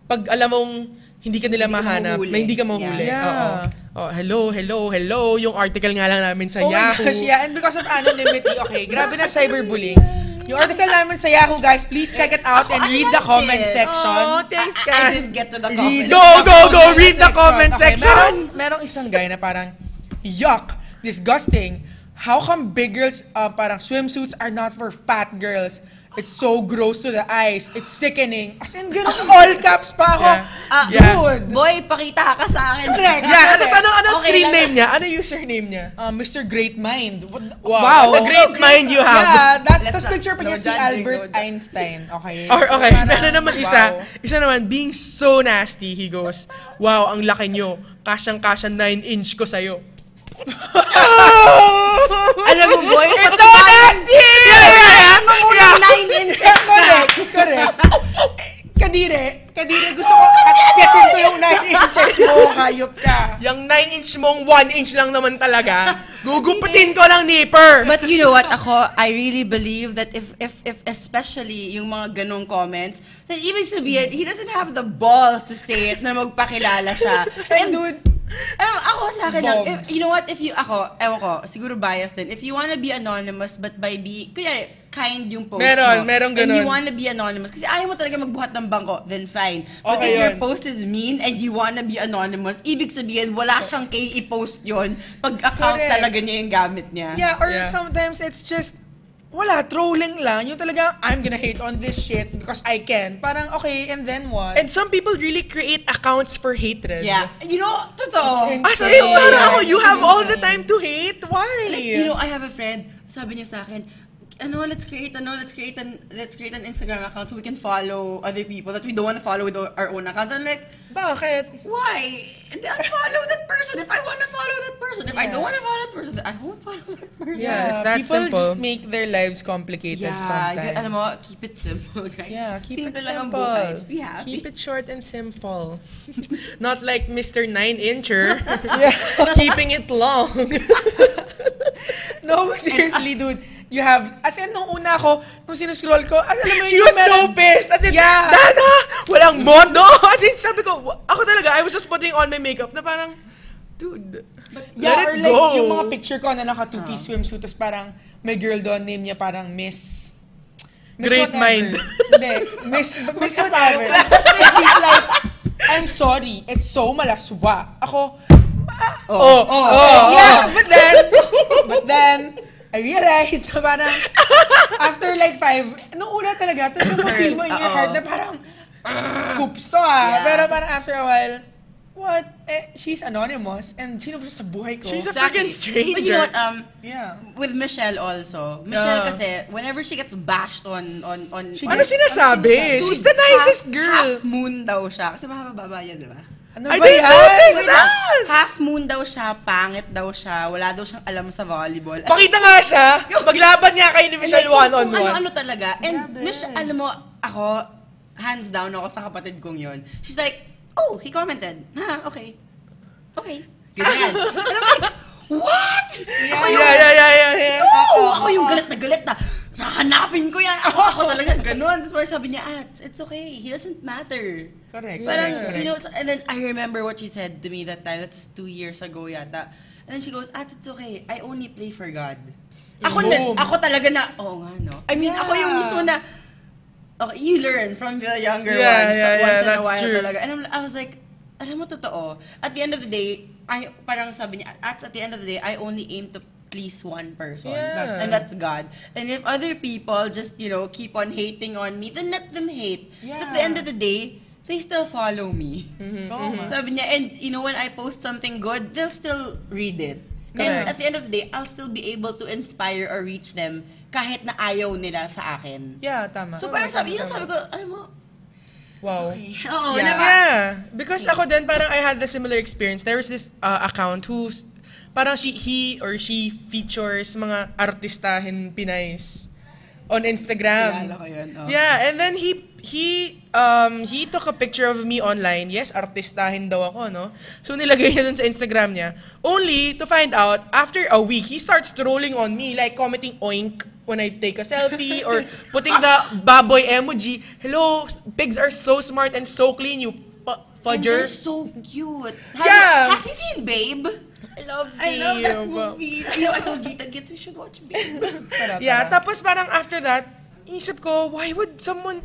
Pag alam mong hindi ka nila Hindi ka mahanap, mahuhuli. na hindi ka mahuli. Yeah. Oo. Hello. Yung article nga lang namin sa Oh my Yahoo. gosh, yeah. And because of anonymity, okay, grabe na cyberbullying. Yung article namin sa Yahoo, guys, please check it out and read the comment section. Oh, thanks, I guys. didn't get to the comment. Go! Read the comment Okay, section! merong isang guy na parang, yuck, disgusting. How come big girls, parang swimsuits are not for fat girls? It's so gross to the eyes. It's sickening. As in, ganun, all caps pa ako. Dude. Boy, pakita ka sa akin. Correct. Yeah, tapos ano Okay screen lang. name niya? Ano username niya? Mr. Great Mind. Wow, what a great mind you have. Yeah, Let's tas not- picture pa no niya si judging, Albert no Einstein. Okay. Or So, okay, parang, meron naman wow. isa naman, being so nasty, he goes, wow, ang laki nyo, kasyang-kasya 9-inch ko sa'yo. Alam mo, boy, It's so nasty! Yeah. 9 inches Correct. Kadire, gusto ko atyasin ko yung 9 inches mo, hayop ka. Yung 9-inch mong 1-inch lang naman talaga, gugupitin ko ng nipper. But you know what, I really believe that if especially yung mga ganong comments, then ibig sabihin, he doesn't have the balls to say it na magpakilala siya. And dude, Ako sa akin lang, Bombs. you know what, ewan ko, siguro biased din. If you wanna be anonymous, but by kunyari, kind yung post mo. Merong And you ganun. wanna be anonymous, kasi ayaw mo talaga magbuhat ng bangko, then fine. But Okay if your yun. post is mean and you wanna be anonymous, ibig sabihin, wala siyang kay i-post yon pag account Correct. talaga niya yung gamit niya. yeah, or Yeah. sometimes it's just, wala, trolling lang. Yung talaga, I'm gonna hate on this shit because I can. Parang, okay, and then what? And some people really create accounts for hatred. Yeah. You know, totoo. It's As insane. in, parang ako, you have all the Insane. time to hate? Why? You know, I have a friend, sabi niya sa akin, let's create an Instagram account so we can follow other people that we don't want to follow with our own accounts. I'm like, Bakit? why? Unfollow that person if I want to follow that person. If I don't want to follow that person, I won't follow that person. Yeah, it's that people simple. just make their lives complicated sometimes. alam mo, keep it simple, guys. Yeah, keep Simple it lang ang simple. buhay. Just be happy. Keep it short and simple. Not like Mr. 9-incher. Keeping it long. No, seriously, dude. You have, as in, nung una ako, nung sinuscroll ko, alam mo She yun, was so pissed. As in, Yeah. Dana, walang modo. As in, sabi ko, ako talaga, I was just putting on my makeup na parang, dude, Yeah, let or it like, go. yung mga picture ko na naka two-piece swimsuit, tapos parang, may girl doon, name niya parang Miss Great whatever. mind. Hindi, Miss whatever. And she's like, I'm sorry, it's so malaswa. Ako, yeah, but then, I realized na parang, after like 5, nung una talaga ma-feel mo in your heart na parang, coops to Yeah. Pero parang after a while, what? She's anonymous, and sino ba siya sa buhay ko? She's a Exactly. freaking stranger. But you know what, yeah. with Michelle also. Michelle kasi, whenever she gets bashed on Ano sinasabi? She's the nicest girl. Half moon daw siya. Kasi mahaba yan, di ba? Ano I ba didn't yan? notice Wait that! lang. Half moon daw siya, pangit daw siya, wala daw siyang alam sa volleyball. Pakita nga siya. Maglaban niya kay ni Michelle one-on-one. Ano talaga. And Michelle, alam mo, ako, hands down ako sa kapatid kong yon. She's like, oh, he commented. Ha, okay. Okay. Ganyan. And I'm like, what? Yeah. No! Ako yung galit na. Hanapin ko yan. Ako talaga ganun. Tapos parang sabi niya, it's okay. He doesn't matter. Correct. Parang, correct. you know, and then I remember what she said to me that time. That's 2 years ago yata. And then she goes, it's okay. I only play for God. Ako talaga na, nga, no? I mean, ako yung mismo na, okay, you learn from the younger ones. Once in a that's while true. talaga. And I was like, alam mo, totoo. At the end of the day, parang sabi niya, at the end of the day, I only aim to please one person. Yeah. And that's God. And if other people just, keep on hating on me, then let them hate. Because at the end of the day, they still follow me. Sabi niya, and when I post something good, they'll still read it. And at the end of the day, I'll still be able to inspire or reach them kahit na ayaw nila sa akin. Yeah, tama. So parang sabi ko, alam mo, Wow. oo, Yeah. Because ako din, parang I had the similar experience. There was this account who's, parang he or she features mga artistahin Pinays on Instagram. Kilala ko yun, oh. Yeah, and then he took a picture of me online. Yes, artistahin daw ako, no? So nilagay niya dun sa Instagram niya. Only to find out, after a week, he starts trolling on me, like commenting oink when I take a selfie or putting the baboy emoji. Hello, pigs are so smart and so clean, you And fudger. they're so cute. Yeah. Has he seen Babe? I love that movie. I told Gita Gits we should watch Babe. Yeah, tapos parang after that, inisip ko, why would someone,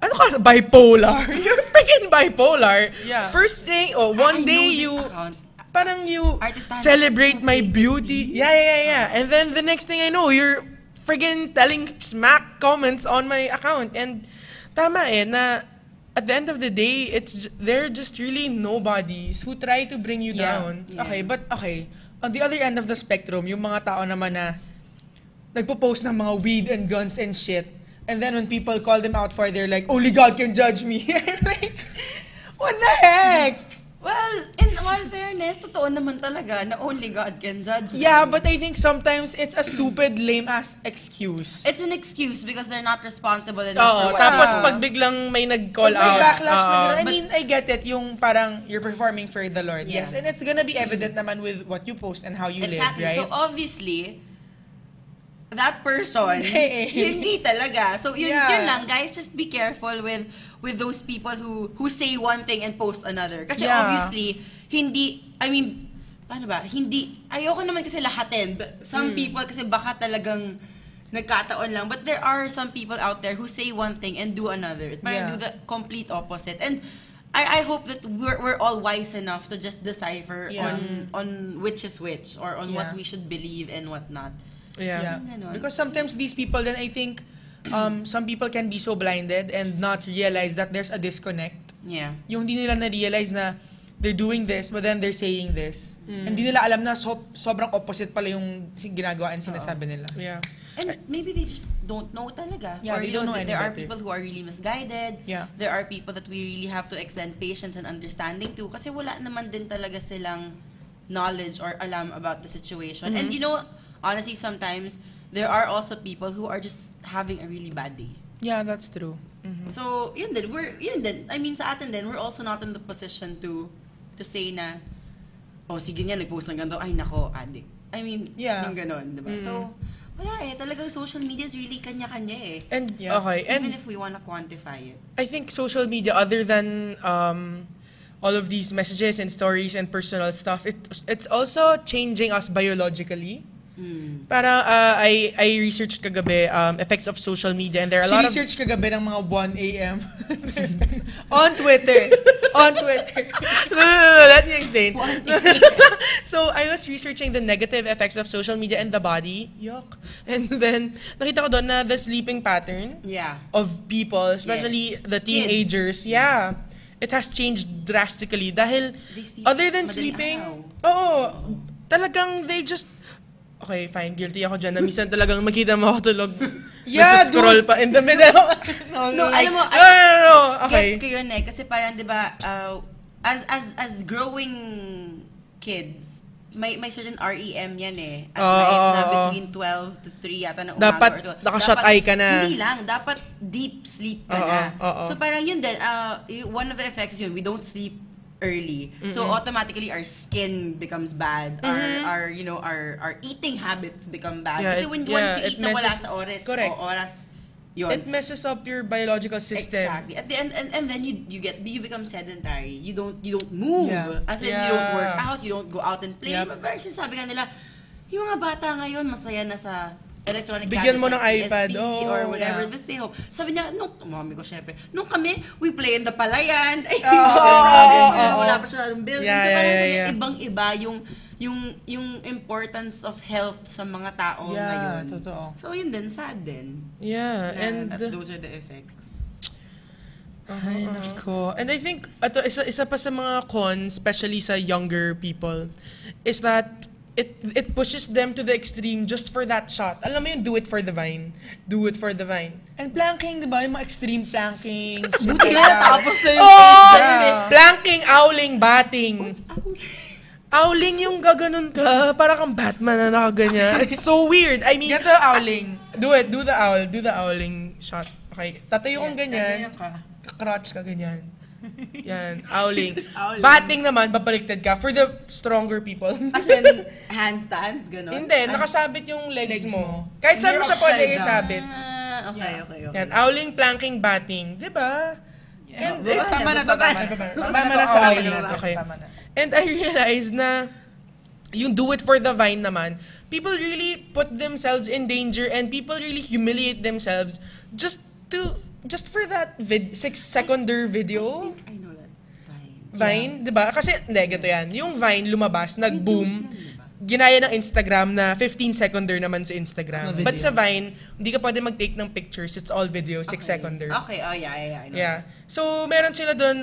ano ka, bipolar? You're freaking bipolar. Yeah. First thing, I one day know this you, account. parang you Artistahan. celebrate my beauty. Yeah. And then the next thing I know, you're friggin' telling smack comments on my account. And tama na at the end of the day, they're just really nobodies who try to bring you down. Yeah. Okay, but okay. On the other end of the spectrum, yung mga tao naman na nagpo-post ng mga weed and guns and shit. And then when people call them out for it, they're like, only God can judge me. I'm like, what the heck? Well, in all fairness, totoo naman talaga na only God can judge them. Yeah, but I think sometimes it's a stupid, lame-ass excuse. It's an excuse because they're not responsible enough Oo, for what tapos they pag post. biglang may nag-call May out. backlash na oo. gano'n. I mean, I get it, yung parang you're performing for the Lord. Yeah. Yes, and it's gonna be evident naman with what you post and how you Exactly. live, right? So obviously, that person, Hindi. hindi talaga. So yun Yeah. lang, guys, just be careful with those people who say one thing and post another. Kasi Yeah. obviously, paano ba? Ayoko naman kasi lahatin. Some people kasi baka talagang nagkataon lang. But there are some people out there who say one thing and do another. Parang Yeah. do the complete opposite. And I hope that we're all wise enough to just decipher Yeah. on which is which or on what Yeah. we should believe and what not. Yeah. Ganon. Because sometimes these people, then I think, some people can be so blinded and not realize that there's a disconnect. Yeah. Yung hindi nila na-realize na they're doing this, but then they're saying this. Hindi nila alam na sobrang opposite pala yung ginagawa and sinasabi nila. Yeah. And maybe they just don't know talaga. Yeah, Or they don't know any there are better. people who are really misguided. Yeah. There are people that we really have to extend patience and understanding to kasi wala naman din talaga silang knowledge or alam about the situation. And honestly, sometimes there are also people who are just having a really bad day. Yeah, that's true. So, yun din. I mean, sa atin din, we're also not in the position to say na, sige nga, nag-post ng ganito, ay nako, addict. I mean, Yeah. yung ganon, diba? So, wala talagang social media is really kanya-kanya eh. And Yeah. okay, Even and if we wanna quantify it. I think social media, other than all of these messages and stories and personal stuff, it's also changing us biologically. Parang I researched kagabi effects of social media, and there are a lot of research kagabi ng mga 1 a.m. on Twitter. On Twitter. No, let me explain. So I was researching the negative effects of social media and the body. Yuck. And then nakita ko doon na the sleeping pattern Yeah. of people, especially the teenagers. Kids. Yeah. It has changed drastically dahil They sleep other than madaling sleeping, araw. talagang they just okay, fine, guilty ako dyan na minsan talagang makita mo ako tulog. Yeah, scroll pa in the middle. No, alam mo, no. Okay. Gets ko yun kasi parang, di ba, as growing kids, may certain REM yan At night na between 12 to 3 yata na umaga. Dapat or 12. naka-shut eye ka na. Hindi lang, dapat deep sleep ka na. Oo. So parang yun din, one of the effects is yun, we don't sleep early. So automatically our skin becomes bad. Our eating habits become bad. Yeah, Kasi once you eat na wala messes- sa oras, correct. oras, yun. It messes up your biological system. Exactly. At the end, and then you become sedentary. You don't move. Yeah. As in, you don't work out. You don't go out and play. Yep. Versus sabi nga nila, yung mga bata ngayon masaya na sa electronic Bigyan mo gadgets ng like iPad. PSP or whatever. Yeah. This thing. Sabi niya, mami ko syempre, nung kami, we play in the palayan. Ay, wala pa siya ng building. Yeah, So parang yeah, sabi, yeah. ibang-iba yung importance of health sa mga tao ngayon. Totoo. So yun din, sad din. Yeah, Na, and that those are the effects. Ay, nako. And I think isa pa sa mga cons, especially sa younger people, is that it pushes them to the extreme just for that shot. Alam mo yung do it for the vine. Do it for the vine. And planking, di ba? Yung mga extreme planking. Buti nga natapos na yung Planking, owling, batting. Owling yung gaganon ka, para kang Batman na nakaganyan. It's so weird. I mean, Ganito owling. do the owling shot. Okay, tatayo kang ganyan. Ganyan ka. Crotch ka ganyan. Yan, owling. Batting naman, babaliktad ka for the stronger people. As in, handstands, gano'n? Hindi, nakasabit yung legs Legs mo. mo. Kahit saan mo siya pwede Upside down. isabit. Okay. Yan, owling, planking, batting. Diba? And Yeah. Tama na to, tama na. Tama na sa Owling owling. na to. Okay. Tama na. And I realized na yung do it for the vine naman, people really put themselves in danger and people really humiliate themselves just for that 6-seconder video. I know that. Fine. Vine, di ba? Kasi, hindi, ganito yan. Yung Vine lumabas, nag-boom. Ginaya ng Instagram na 15-seconder naman sa Instagram. But sa Vine, hindi ka pwede mag-take ng pictures. It's all video, 6-seconder. Okay, oh yeah, I know. Yeah. So, meron sila doon,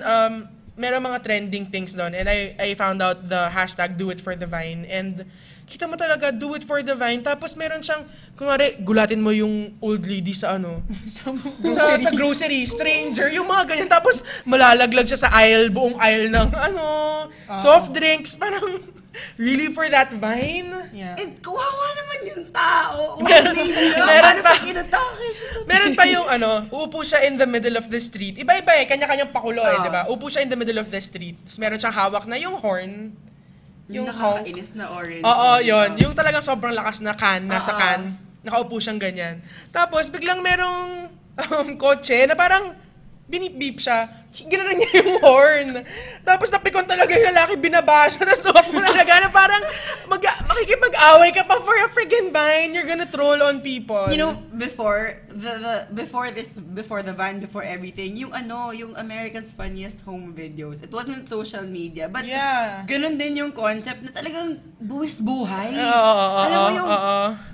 meron mga trending things doon. And I found out the hashtag do it for the Vine. And kita mo talaga, do it for the Vine. Tapos meron siyang, kunwari, gulatin mo yung old lady sa ano, sa grocery, stranger, yung mga ganyan. Tapos malalaglag siya sa aisle, buong aisle ng soft drinks. Parang, really for that Vine? Yeah. And kawawa naman yung tao. Meron pa. Inatake siya sa... Meron pa yung uupo siya in the middle of the street. Iba-iba kanya-kanyang pakulo diba? Upo siya in the middle of the street. Tapos meron siyang hawak na yung horn. Yung honk. nakakainis na orange. Oo, yun. Yung talagang sobrang lakas na can, nasa can. Nakaupo siyang ganyan. Tapos biglang merong kotse na parang binip-beep siya. Ginanon niya yung horn. Tapos napikon talaga yung lalaki, binaba siya. Tapos tuwak mo talaga na parang makikipag-away ka pa for a friggin' Vine. You're gonna troll on people. You know, before the Vine, before everything, yung America's Funniest Home Videos. It wasn't social media, but Yeah. ganun din yung concept na talagang buwis buhay. Oo. Alam mo yung...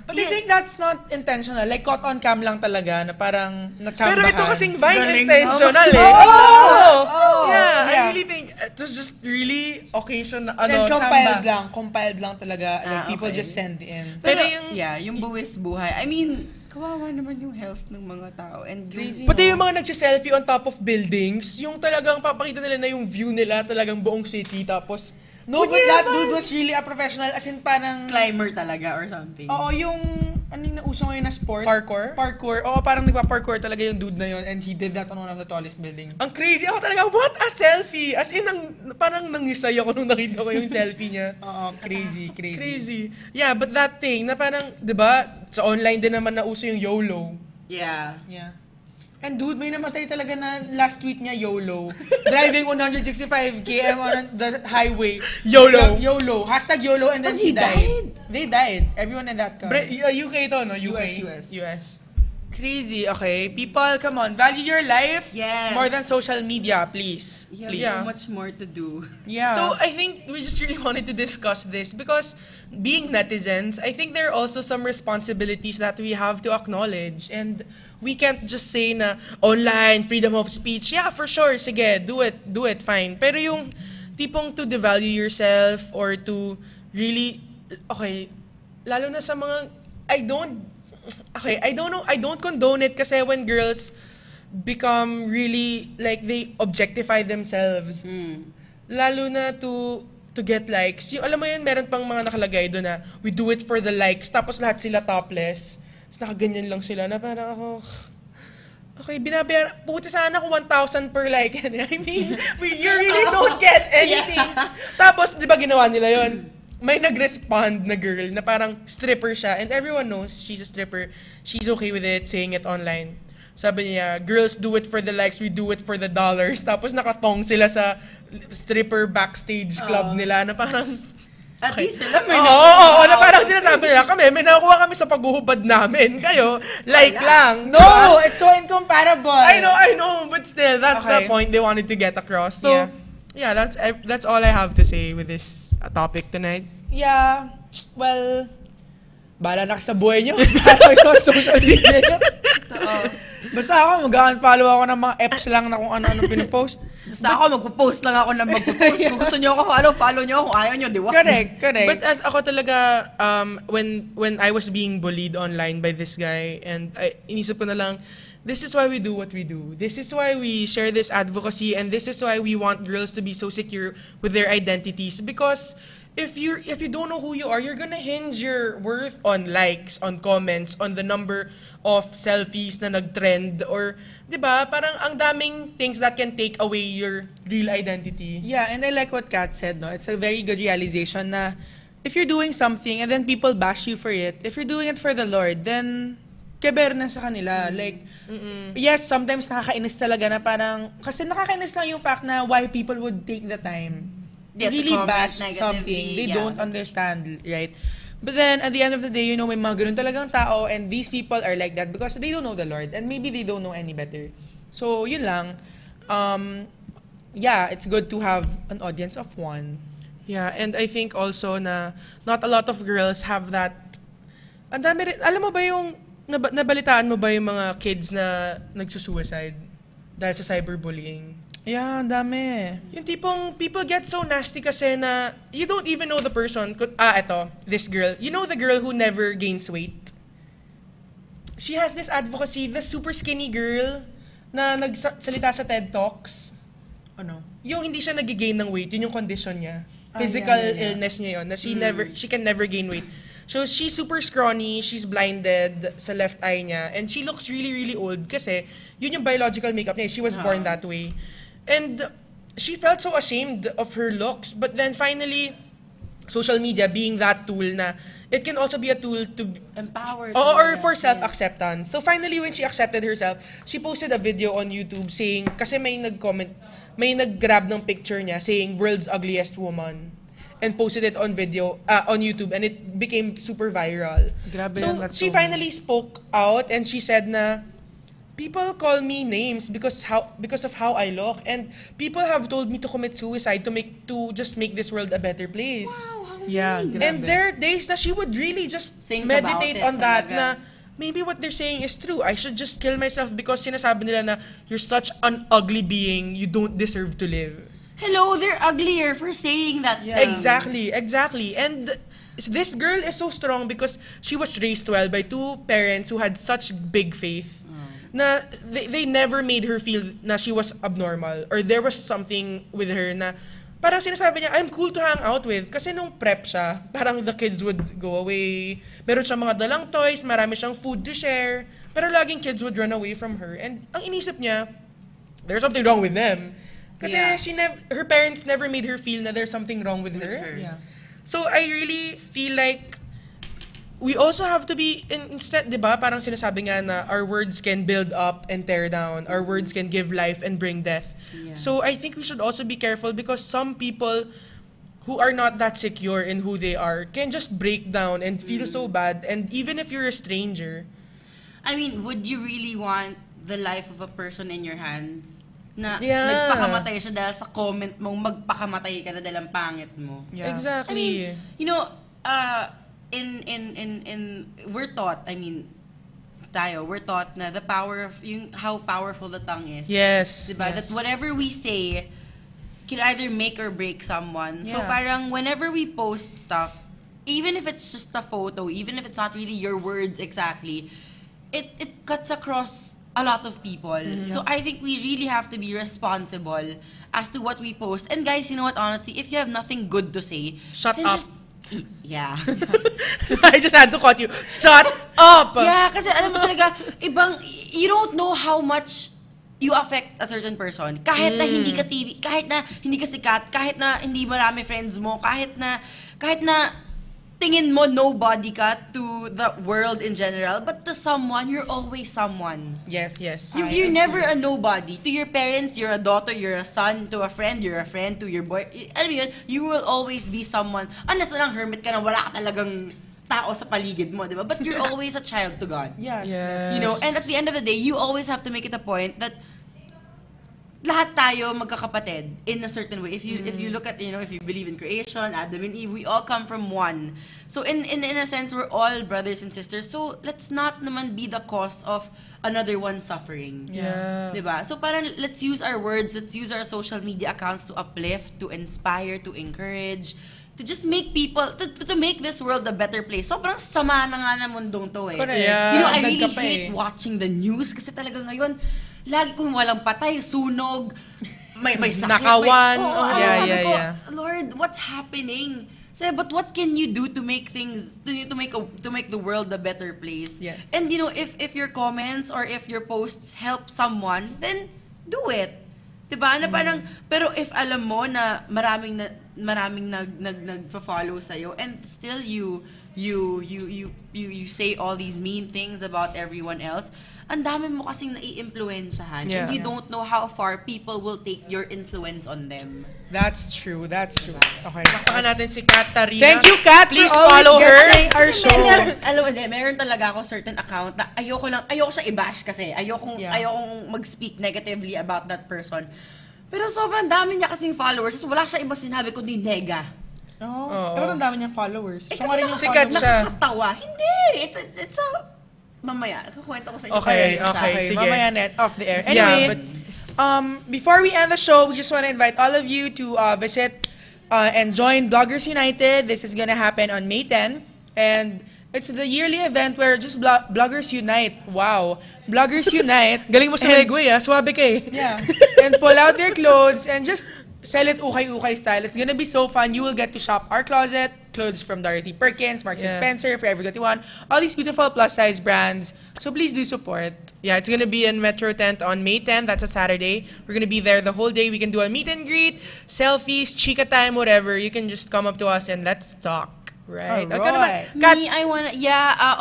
But I think that's not intentional. Like, caught on cam lang talaga na parang nachambahan. Pero ito kasing Vine Galing, intentional Yeah, I really think it was just really occasion And then compiled chamba. lang talaga. Like, people okay. just send in. Pero yung- yung buwis buhay. I mean, kawawa naman yung health ng mga tao. And Crazy. Pati yung mga nagsiselfie on top of buildings, yung talagang papakita nila na yung view nila talagang buong city, tapos No, but that dude was really a professional. As in, parang... climber talaga or something. Oo, yung... Ano yung nauso ngayon na sport? Parkour? Parkour. Oo, parang nagpa-parkour talaga yung dude na yun. And he did that on one of the tallest buildings. ang crazy ako talaga, what a selfie! As in, parang nangisay ako nung nakita ko yung selfie niya. Oo, crazy. Crazy. Yeah, but that thing, na parang, di ba, sa online din naman nauso yung YOLO. Yeah. Yeah. And dude, may namatay talaga na last tweet niya, YOLO. Driving 165 km on the highway. YOLO. YOLO. Hashtag YOLO and then But he he died. They died. Everyone in that car. UK to, no? UK. US. Crazy, okay? People, come on. Value your life Yes. more than social media, please. You have Please. so much more to do. Yeah. So I think we just really wanted to discuss this because being netizens, I think there are also some responsibilities that we have to acknowledge. And we can't just say na online, freedom of speech. Yeah, for sure, sige, do it, fine. Pero yung tipong to devalue yourself or to really, okay, lalo na sa mga, I don't know, I don't condone it kasi when girls become really, like, they objectify themselves. Lalo na to get likes. Yung, alam mo yun, meron pang mga nakalagay doon na, we do it for the likes, tapos lahat sila topless. Tapos nakaganyan lang sila na parang ako, okay, binabayaran, puti sana ako 1,000 per like. I mean, you really don't get anything. Tapos, di ba ginawa nila yon? May nag-respond na girl na parang stripper siya and everyone knows she's a stripper. She's okay with it, saying it online. Sabi niya, girls do it for the likes, we do it for the dollars. Tapos nakatong sila sa stripper backstage club nila na parang... At least sila may Oo, na parang sinasabi nila, may nakukuha kami sa paghuhubad namin. Kayo, like lang. No, it's so incomparable. I know, but still, that's the Okay. point they wanted to get across. So, yeah, that's all I have to say with this topic tonight. Yeah, well, bala na sa buhay nyo. Bala sa social media nyo. Basta ako, mag-unfollow ako ng mga apps lang na kung ano-ano pinopost. Basta ako, magpo-post lang ako ng magpo-post. Kung gusto nyo ako, follow nyo ako. Kung ayaw nyo, di ba? Correct. But ako talaga, when I was being bullied online by this guy, and inisip ko na lang, this is why we do what we do. This is why we share this advocacy, and this is why we want girls to be so secure with their identities. Because if you don't know who you are, you're gonna hinge your worth on likes, on comments, on the number of selfies na nag-trend, or, di ba, parang ang daming things that can take away your real identity. Yeah, and I like what Kat said, no? It's a very good realization na if you're doing something and then people bash you for it, if you're doing it for the Lord, then keber na sa kanila. Like, yes, sometimes nakakainis talaga na parang, kasi nakakainis lang yung fact na why people would take the time to Yeah, to really comment bash negatively, something they yeah, don't that's understand, right? But then, at the end of the day, you know, may mga ganun talagang tao and these people are like that because they don't know the Lord and maybe they don't know any better. So, yun lang. Yeah, it's good to have an audience of one. Yeah, and I think also na not a lot of girls have that. Ang dami rin, alam mo ba yung, nabalitaan mo ba yung mga kids na nagsusuicide dahil sa cyberbullying? Yeah, ang dami. Yung tipong people get so nasty kasi na you don't even know the person. This girl. You know the girl who never gains weight? She has this advocacy, this super skinny girl na nagsalita sa TED Talks. Ano? Yung hindi siya nag-gain ng weight, yun yung condition niya. Ah, Physical yeah. illness niya yun, na she can never gain weight. So she's super scrawny, she's blinded sa left eye niya, and she looks really, really old kasi yun yung biological makeup niya. She was born that way. And she felt so ashamed of her looks, but then finally, social media being that tool na, it can also be a tool to Empowered. or for self-acceptance. So finally, when she accepted herself, she posted a video on YouTube saying, kasi may nag-comment, may nag-grab ng picture niya saying, world's ugliest woman, and posted it on video, on YouTube, and it became super viral. Grabe So yan, that's she so finally spoke out, and she said na, people call me names because of how I look, and people have told me to commit suicide to just make this world a better place. Yeah, grabe. And there are days na she would really just Think meditate about it on that talaga. na maybe what they're saying is true. I should just kill myself because sinasabi nila na you're such an ugly being, you don't deserve to live. Hello, they're uglier for saying that. Yeah. Exactly. And this girl is so strong because she was raised well by two parents who had such big faith. Na they never made her feel na she was abnormal or there was something with her na parang sinasabi niya, I'm cool to hang out with. Kasi nung prep siya, parang the kids would go away. Meron siyang mga dalang toys, marami siyang food to share. Pero laging kids would run away from her. And ang inisip niya, there's something wrong with them. Kasi Yeah. her parents never made her feel na there's something wrong with her. Yeah. So I really feel like we also have to be, instead, di ba, parang sinasabi nga na our words can build up and tear down. Our words can give life and bring death. Yeah. So I think we should also be careful because some people who are not that secure in who they are can just break down and feel so bad. And even if you're a stranger, I mean, would you really want the life of a person in your hands? Na Yeah. nagpakamatay siya dahil sa comment mong magpakamatay ka na dahil ang pangit mo. yeah. I Exactly. mean, you know, we're taught, I mean, we're taught na the power of, how powerful the tongue is. Yes. Diba? Yes. That whatever we say can either make or break someone. So Yeah. parang whenever we post stuff, even if it's just a photo, even if it's not really your words exactly, it cuts across a lot of people. So I think we really have to be responsible as to what we post. And guys, you know what, honestly, if you have nothing good to say, Shut then up. just yeah. I just had to cut you. Shut up! Yeah, kasi alam mo talaga, you don't know how much you affect a certain person. Kahit na hindi ka TV, kahit na hindi ka sikat, kahit na hindi marami friends mo, kahit na tingin mo nobody ka to the world in general, but to someone, you're always someone. Yes. Yes. You're never a nobody. To your parents, you're a daughter, you're a son. To a friend, you're a friend. To your boy, I mean, you will always be someone. Unless na lang hermit ka na wala ka talagang tao sa paligid mo, di ba? But you're always a child to God. Yes. Yes. You know, and at the end of the day, you always have to make it a point that lahat tayo magkakapatid in a certain way. If you look at, you know, if you believe in creation, Adam and Eve, we all come from one. So in a sense, we're all brothers and sisters. So let's not naman be the cause of another one suffering. Yeah. Diba? So parang let's use our words, let's use our social media accounts to uplift, to inspire, to encourage, to just make people, to make this world a better place. Sobrang sama na nga na mundong to eh. Correct. Yeah. You know, I Dagdag really ka pa hate eh. watching the news kasi talaga ngayon, lagi kung walang patay, sunog, may sakit. Nakawan. Oo, Yeah, sabi yeah, ko, yeah. Lord, what's happening? Sabi, but what can you do to make things, to make the world a better place? Yes. And you know, if your comments or if your posts help someone, then do it. Diba? Na parang, pero if alam mo na maraming nagfa-follow sa'yo and still you say all these mean things about everyone else, ang dami mo kasing nai-impluwensyahan Yeah. and you don't know how far people will take your influence on them. That's true. That's true. Okay. Baka natin si Katarina. Thank you, Kat. Please for always follow her. guesting our Kasi show. alam mo, meron talaga ako certain account na ayoko siya i-bash kasi ayokong mag-speak negatively about that person. Pero sobrang dami niya kasing followers, so wala siya ibang sinabi kundi nega. Oo. Oo. Pero ang dami niyang followers. Eh Siya kasi nga rin yung sikat follower. siya. nakakatawa. Hindi! It's a... Mamaya, kukwento ko sa inyo. Okay, Kasi- okay. Sige. Mamaya net, off the air. Yeah, Anyway, but before we end the show, we just want to invite all of you to visit and join Bloggers United. This is gonna happen on May 10, and it's the yearly event where just bloggers unite. Wow, bloggers unite. galing mo sa And- segue, Swabe ka eh. Yeah, and pull out their clothes and just sell it ukay-ukay style. It's gonna be so fun. You will get to shop our closet, clothes from Dorothy Perkins, Marks and Yeah. Spencer, Forever 21, all these beautiful plus-size brands. So please do support. Yeah, it's gonna be in Metro Tent on May 10. That's a Saturday. We're gonna be there the whole day. We can do a meet and greet, selfies, chica time, whatever. You can just come up to us and let's talk. Right? Alright. Okay naman. Kat, Me, I wanna,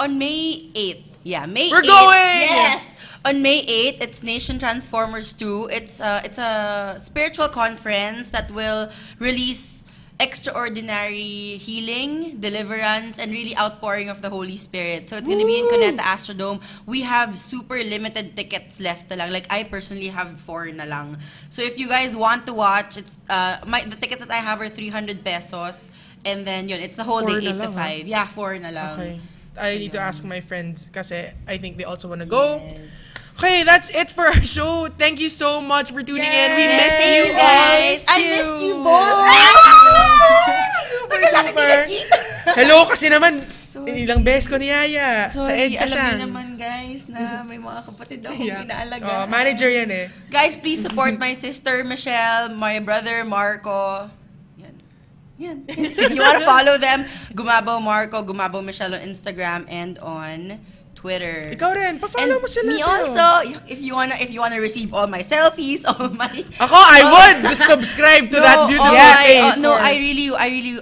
on May 8th. Yeah, May We're 8th. going! Yes! On May 8th, it's Nation Transformers 2. It's a spiritual conference that will release extraordinary healing, deliverance, and really outpouring of the Holy Spirit. So it's going to be in Cuneta Astrodome. We have super limited tickets left na lang. Like, I personally have 4 na lang. So if you guys want to watch, it's the tickets that I have are 300 pesos. And then, yun, it's the whole 4 day, na 8 to lang, 5. Yeah, 4 na lang. Okay. I need to ask my friends kasi I think they also wanna go. Yes. Okay, that's it for our show. Thank you so much for tuning in. We Yes, missed Thank you you guys. I all. missed you both. Tagal natin Super. kita. Hello, kasi naman, Sorry. ilang beses ko niyaya sa Sorry, EDSA alam siya. niyo naman guys na may mga kapatid akong inaalaga. Oh, manager yan eh. Guys, please support my sister Michelle, my brother Marco. Yan. If you want to follow them, Gumabaw Marco, Gumabaw Michelle on Instagram and on Twitter. Ikaw rin, pa-follow And mo sila. me also, if you wanna receive all my selfies, all my Ako, I would subscribe to that beautiful face.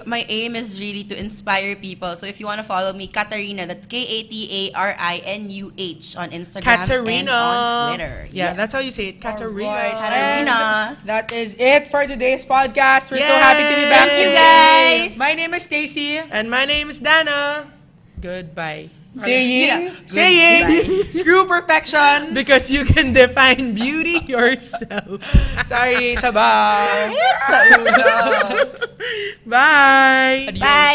my aim is really to inspire people. So if you want to follow me, Katarina, that's Katarinuh on Instagram and on Twitter. Yeah, Yes. that's how you say it, Katarina. Alright, Katarina. And that is it for today's podcast. We're so happy to be back. Thank you, guys. My name is Stacy. And my name is Dana. Goodbye. Saying, Screw perfection. because you can define beauty yourself. Sorry, sabay. Sa ulo. Bye. Adios. Bye.